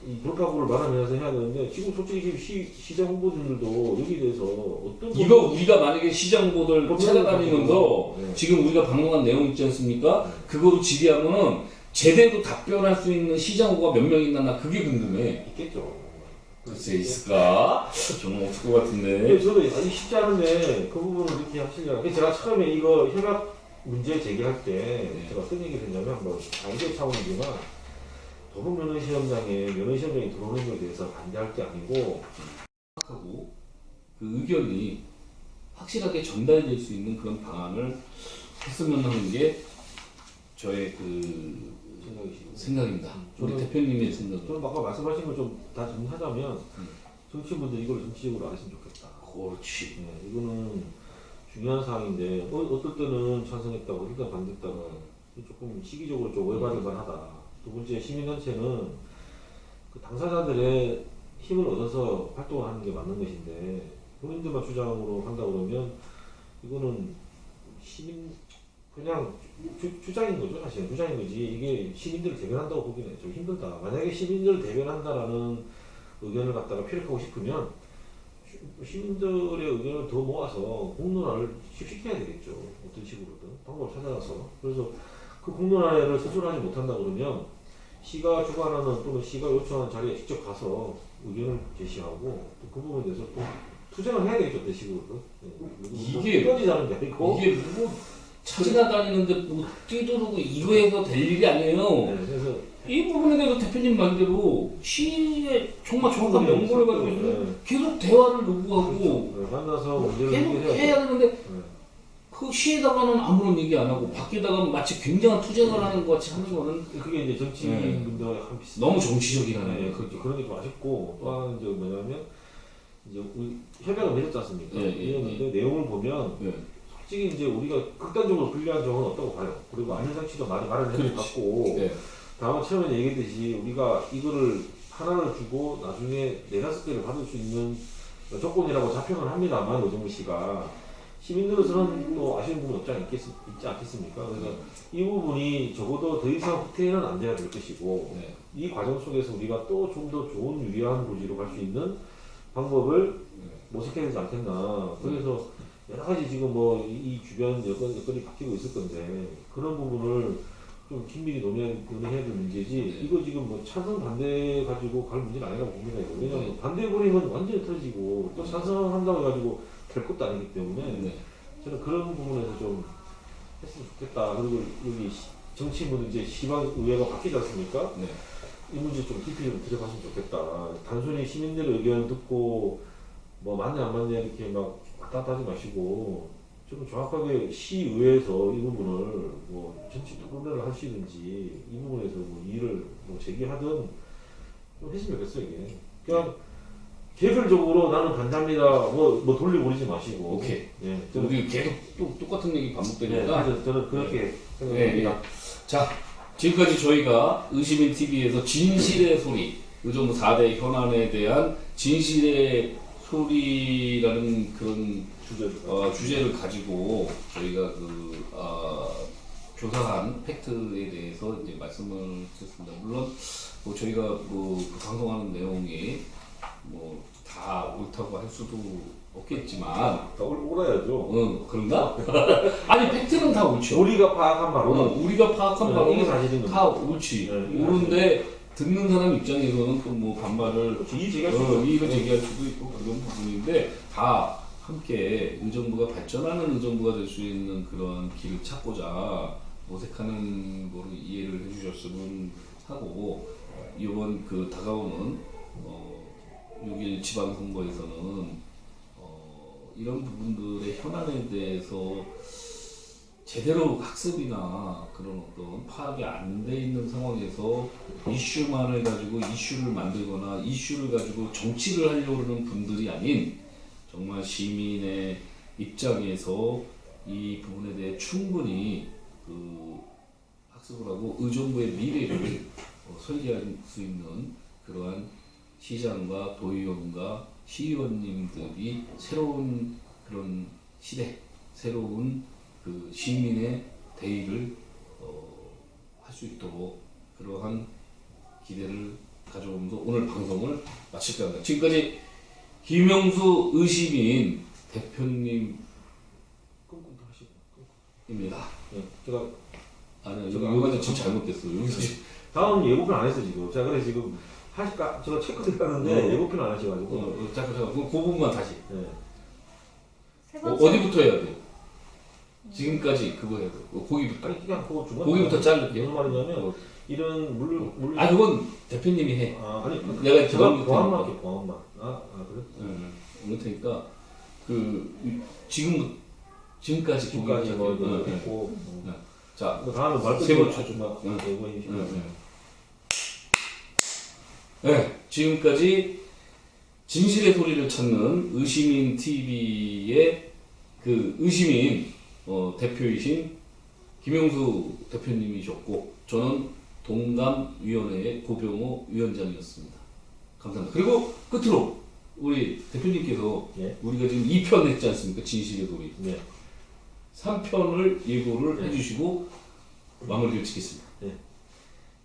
이 돌파구를 마련해서 해야 되는데 지금 솔직히 시장 홍보진들도 여기에 대해서 어떤 이거 우리가 만약에 시장 후보들 찾아다니면서 네. 지금 우리가 방송한 내용 있지 않습니까? 그거로 질의하면은 제대로 답변할 수 있는 시장 후보가 몇 명 있나 나 그게 궁금해. 있겠죠. 글쎄 있을까? 저는 없을 것 같은데. 저도 쉽지 않은데 그 부분을 이렇게 하시려고. 제가 처음에 이거 협약 문제 제기할 때 제가 어떤 얘기를 했냐면 반대 차원이지만 도로 면허시험장에 면허시험장이 들어오는 것에 대해서 반대할 게 아니고 하고 그 의견이 확실하게 전달될 수 있는 그런 방안을 했으면 하는 게 저의 그 생각입니다. 우리 대표님의 생각. 저는 아까 말씀하신 걸 좀 다 정리하자면 정치인분들이 이걸 정치적으로 안 했으면 좋겠다. 그렇지. 네, 이거는 중요한 사항인데 어떨 때는 찬성했다고 일단 반대했다가 조금 시기적으로 좀 오해받을 만하다. 두 번째 시민단체는 그 당사자들의 힘을 얻어서 활동을 하는 게 맞는 것인데 본인들만 주장으로 한다 그러면 이거는 시민 그냥 주장인 거죠. 사실은 주장인 거지 이게 시민들을 대변한다고 보기는 좀 힘들다. 만약에 시민들을 대변한다라는 의견을 갖다가 피력하고 싶으면 시민들의 의견을 더 모아서 공론화를 쉽게 해야 되겠죠. 어떤 식으로든 방법을 찾아서. 그래서 그 공론화를 스스로 하지 못한다 그러면 시가 주관하는 또는 시가 요청하는 자리에 직접 가서 의견을 제시하고 그 부분에 대해서 또 투쟁을 해야 되겠죠. 어떤 식으로든. 이게 꺼지자는 게 아니고 이게 뭐 찾아다니는데 뭐 뛰두르고 이거에서 될 일이 아니에요. 네, 그래서 이 부분에 대해서 대표님 말대로 시에 정말 정확한 명분을 가지고 있으면 계속 대화를 요구하고 네, 만나서 문제를 계속 해결해야 해야 돼요. 되는데 네. 그 시에다가는 아무런 얘기 안 하고 밖에다가 마치 굉장한 투쟁을 하는 것 같이 하는 거는 그게 이제 정치인분들과 한 비슷. 너무 정치적이라는 네, 거예요. 그렇죠. 그런 게 좀 아쉽고 또 하나 이제 뭐냐면 이제 우리 협약을 맺었지 않습니까? 맺었는데 내용을 보면 네. 솔직히 이제 우리가 극단적으로 불리한 점은 없다고 봐요. 그리고 안전장치도 마련해 그렇지. 갖고 네. 다만 처음에 얘기했듯이 우리가 이거를 하나를 주고 나중에 4-5개를 받을 수 있는 조건이라고 자평을 합니다만 의정부 씨가 시민들로서는 또 아쉬운 부분 있지 않겠습니까? 그래서 이 부분이 적어도 더 이상 후퇴는 안 돼야 될 것이고 네. 이 과정 속에서 우리가 또 좀 더 좋은 유리한 고지로 갈 수 있는 방법을 모색해야 되지 않겠나. 그래서 여러 가지 지금 뭐 이 주변 여건이 바뀌고 있을 건데 그런 부분을 좀 긴밀히 논의해야 될 문제지. 네. 이거 지금 뭐 찬성 반대 가지고 갈 문제는 아니라고 봅니다. 이거. 왜냐하면 반대거리면 완전히 터지고 또 찬성한다고 해가지고 될 것도 아니기 때문에 네. 저는 그런 부분에서 좀 했으면 좋겠다. 그리고 여기 정치인분 이제 시방의회가 바뀌지 않습니까? 네. 이 문제 좀 깊이 좀 들어봤으면 좋겠다. 단순히 시민들의 의견 듣고 뭐 맞네 안 맞네 이렇게 막 왔다 갔다 하지 마시고 좀 정확하게 시의회에서 이 부분을 뭐 정치 토론회를 하시든지 이 부분에서 뭐 이의를 뭐 제기하든 좀 했으면 좋겠어요 이게. 그냥 개별적으로 나는 반대합니다. 뭐 돌려버리지 마시고. 오케이. 예. 우리 계속 똑같은 얘기 네, 반복되니까. 그래서 저는 그렇게 네, 생각합니다. 네. 자, 지금까지 저희가 의시민 TV에서 진실의 소리, 의정부 4대 현안에 대한 진실의 소리라는 그런 주제를 가지고 저희가 조사한 팩트에 대해서 이제 말씀을 드렸습니다. 물론 뭐 저희가 그 방송하는 내용이 뭐 다 옳다고 할 수도 없겠지만, 다 옳아야죠. 그런가? 아니 팩트는 다 옳죠. 우리가 파악한 바로는 우리가 파악한 이게 바로는 사실인 다 겁니다. 옳지. 네, 옳은데 듣는 사람 입장에서는 또 뭐 반발을 이의를 제기할 수도 있고 그런 부분인데 다 함께 의정부가 발전하는 의정부가 될 수 있는 그런 길을 찾고자 모색하는 거로 이해를 해주셨으면 하고 이번 그 다가오는 6일 지방선거에서는 이런 부분들의 현안에 대해서 제대로 학습이나 그런 어떤 파악이 안 돼 있는 상황에서 이슈만을 가지고 이슈를 만들거나 이슈를 가지고 정치를 하려고 하는 분들이 아닌 정말 시민의 입장에서 이 부분에 대해 충분히 학습을 하고 의정부의 미래를 설계할 수 있는 그러한 시장과 도의원과 시의원님들이 새로운 그런 시대, 새로운 그 시민의 대의를 할 수 있도록 그러한 기대를 가져오면서 오늘 방송을 마칠까 합니다. 지금까지 김영수 의시민 대표님입니다. 네, 제가 아니요, 여기서 지금 잘못됐어요. 여기서 지금 다음 예고편 안 했어 지금. 자 그래 지금 하실까? 제가 체크를 하는데 예고편 안 하셔가지고. 잠깐 그 부분만 다시. 네. 세 번째. 어디부터 해야 돼요? 지금까지 그거 해야 돼요. 거기부터. 아니 그냥 그거 중간. 거기부터 자를게요. 무슨 말이냐면 이런 물. 아 그건 대표님이 해. 아니 내가 제가 들어간 보안만 거 할게 보안만. 그래? 그럴 테니까 지금까지 지금까지 뭐 거기 이거 했고. 자, 그 다음에 말씀 세 번째. 좀 예고해 주시면. 네, 지금까지 진실의 소리를 찾는 의시민 TV의 그 의시민 대표이신 김영수 대표님이셨고 저는 동감위원회의 고병호 위원장이었습니다. 감사합니다. 그리고 끝으로 우리 대표님께서 예. 우리가 지금 2편 했지 않습니까? 진실의 소리. 네. 3편을 예고를 네. 해주시고 마무리를 짓겠습니다.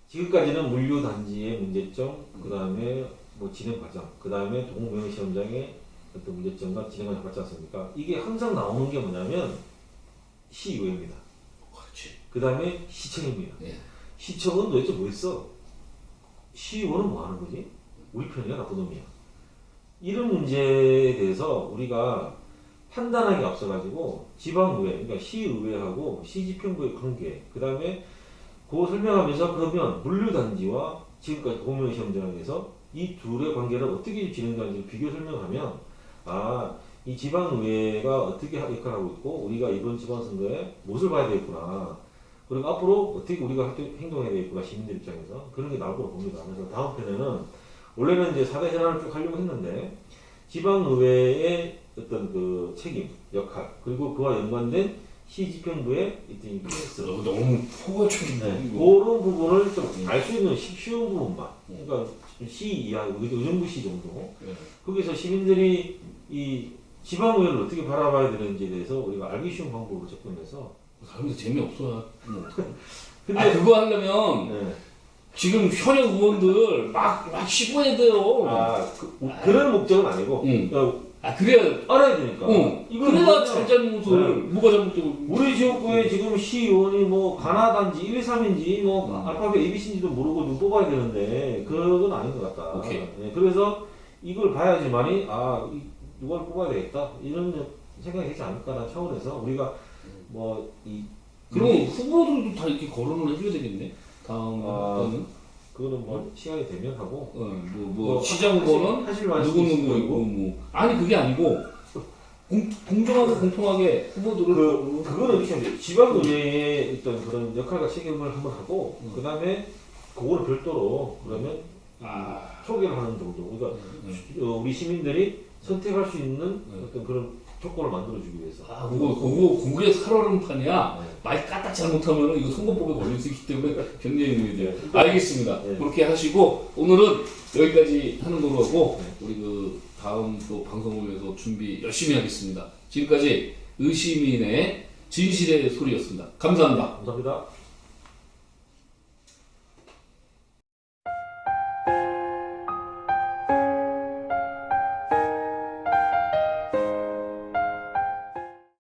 지금까지는 물류단지의 문제점, 그 다음에 뭐 진행 과정, 그 다음에 동호명시험장의 어떤 문제점과 진행 과정 봤지 않습니까? 이게 항상 나오는 게 뭐냐면 시의회입니다. 그렇지. 그 다음에 시청입니다. 예. 시청은 도대체 뭐 했어? 시의원은 뭐 하는 거지? 우리 편이야 나쁜 놈이야. 이런 문제에 대해서 우리가 판단하기 앞서가지고 지방의회, 그러니까 시의회하고 시지평구의 관계, 그 다음에 그거 설명하면서 그러면 물류단지와 지금까지 공무원시험장에서 이 둘의 관계를 어떻게 진행되는지 비교 설명하면 이 지방의회가 어떻게 역할을 하고 있고 우리가 이번 지방선거에 무엇을 봐야 되겠구나 그리고 앞으로 어떻게 우리가 행동해야 되겠구나 시민들 입장에서 그런 게 나올 거라고 봅니다. 그래서 다음 편에는 원래는 이제 4대 현안을 쭉 하려고 했는데 지방의회의 어떤 그 책임, 역할 그리고 그와 연관된 시지평부의 어떤 케이스 너무 포괄적인데 그런 부분을 좀 알 수 있는 쉬운 부분만 그러니까 시 이하 의정부 시 정도 네. 거기서 시민들이 이 지방의회를 어떻게 바라봐야 되는지에 대해서 우리가 알기 쉬운 방법으로 접근해서 사람들 재미없어야 뭐 어떡해. 근데 그거 하려면 네. 지금 현역 의원들 막 씹어야 돼요. 그런 목적은 아니고 응. 그러니까 그래야 알아야 되니까 이거 그래야 뭐냐면 잘잘못을 뭐가 잘못되고 우리 지역구에 지금 시의원이 뭐 가나단지 1, 2, 3인지 뭐 알파벳 ABC인지도 모르고 누구 뽑아야 되는데 그건 아닌 것 같다. 오케이. 네, 그래서 이걸 봐야지만이 누가 뽑아야 되겠다 이런 생각이 되지 않을까라는 차원에서 우리가 그럼 후보들도 다 이렇게 거론을 해줘야 되겠네. 다음 거는 그거는 뭐 시간이 되면 하고 시장 후보는 하실 누구 말씀이 있을 누구 거고. 뭐 아니 그게 아니고 공정하고 공평하게 후보들을 그거는 이렇게 하면 돼요. 지방의회의 어떤 그런 역할과 책임을 한번 하고 그 다음에 그거를 별도로 그러면 소개를 하는 정도. 그러니까 우리 시민들이 선택할 수 있는 어떤 그런 조건을 만들어주기 위해서. 그게 살얼음판이야. 말 까딱 잘못하면 이거 선거법에 걸릴 수 있기 때문에 굉장히 의미가 돼요. 알겠습니다. 네. 그렇게 하시고 오늘은 여기까지 하는 걸로 하고 우리 그 다음 또 방송을 위해서 준비 열심히 하겠습니다. 지금까지 의시민의 진실의 소리였습니다. 감사합니다. 감사합니다.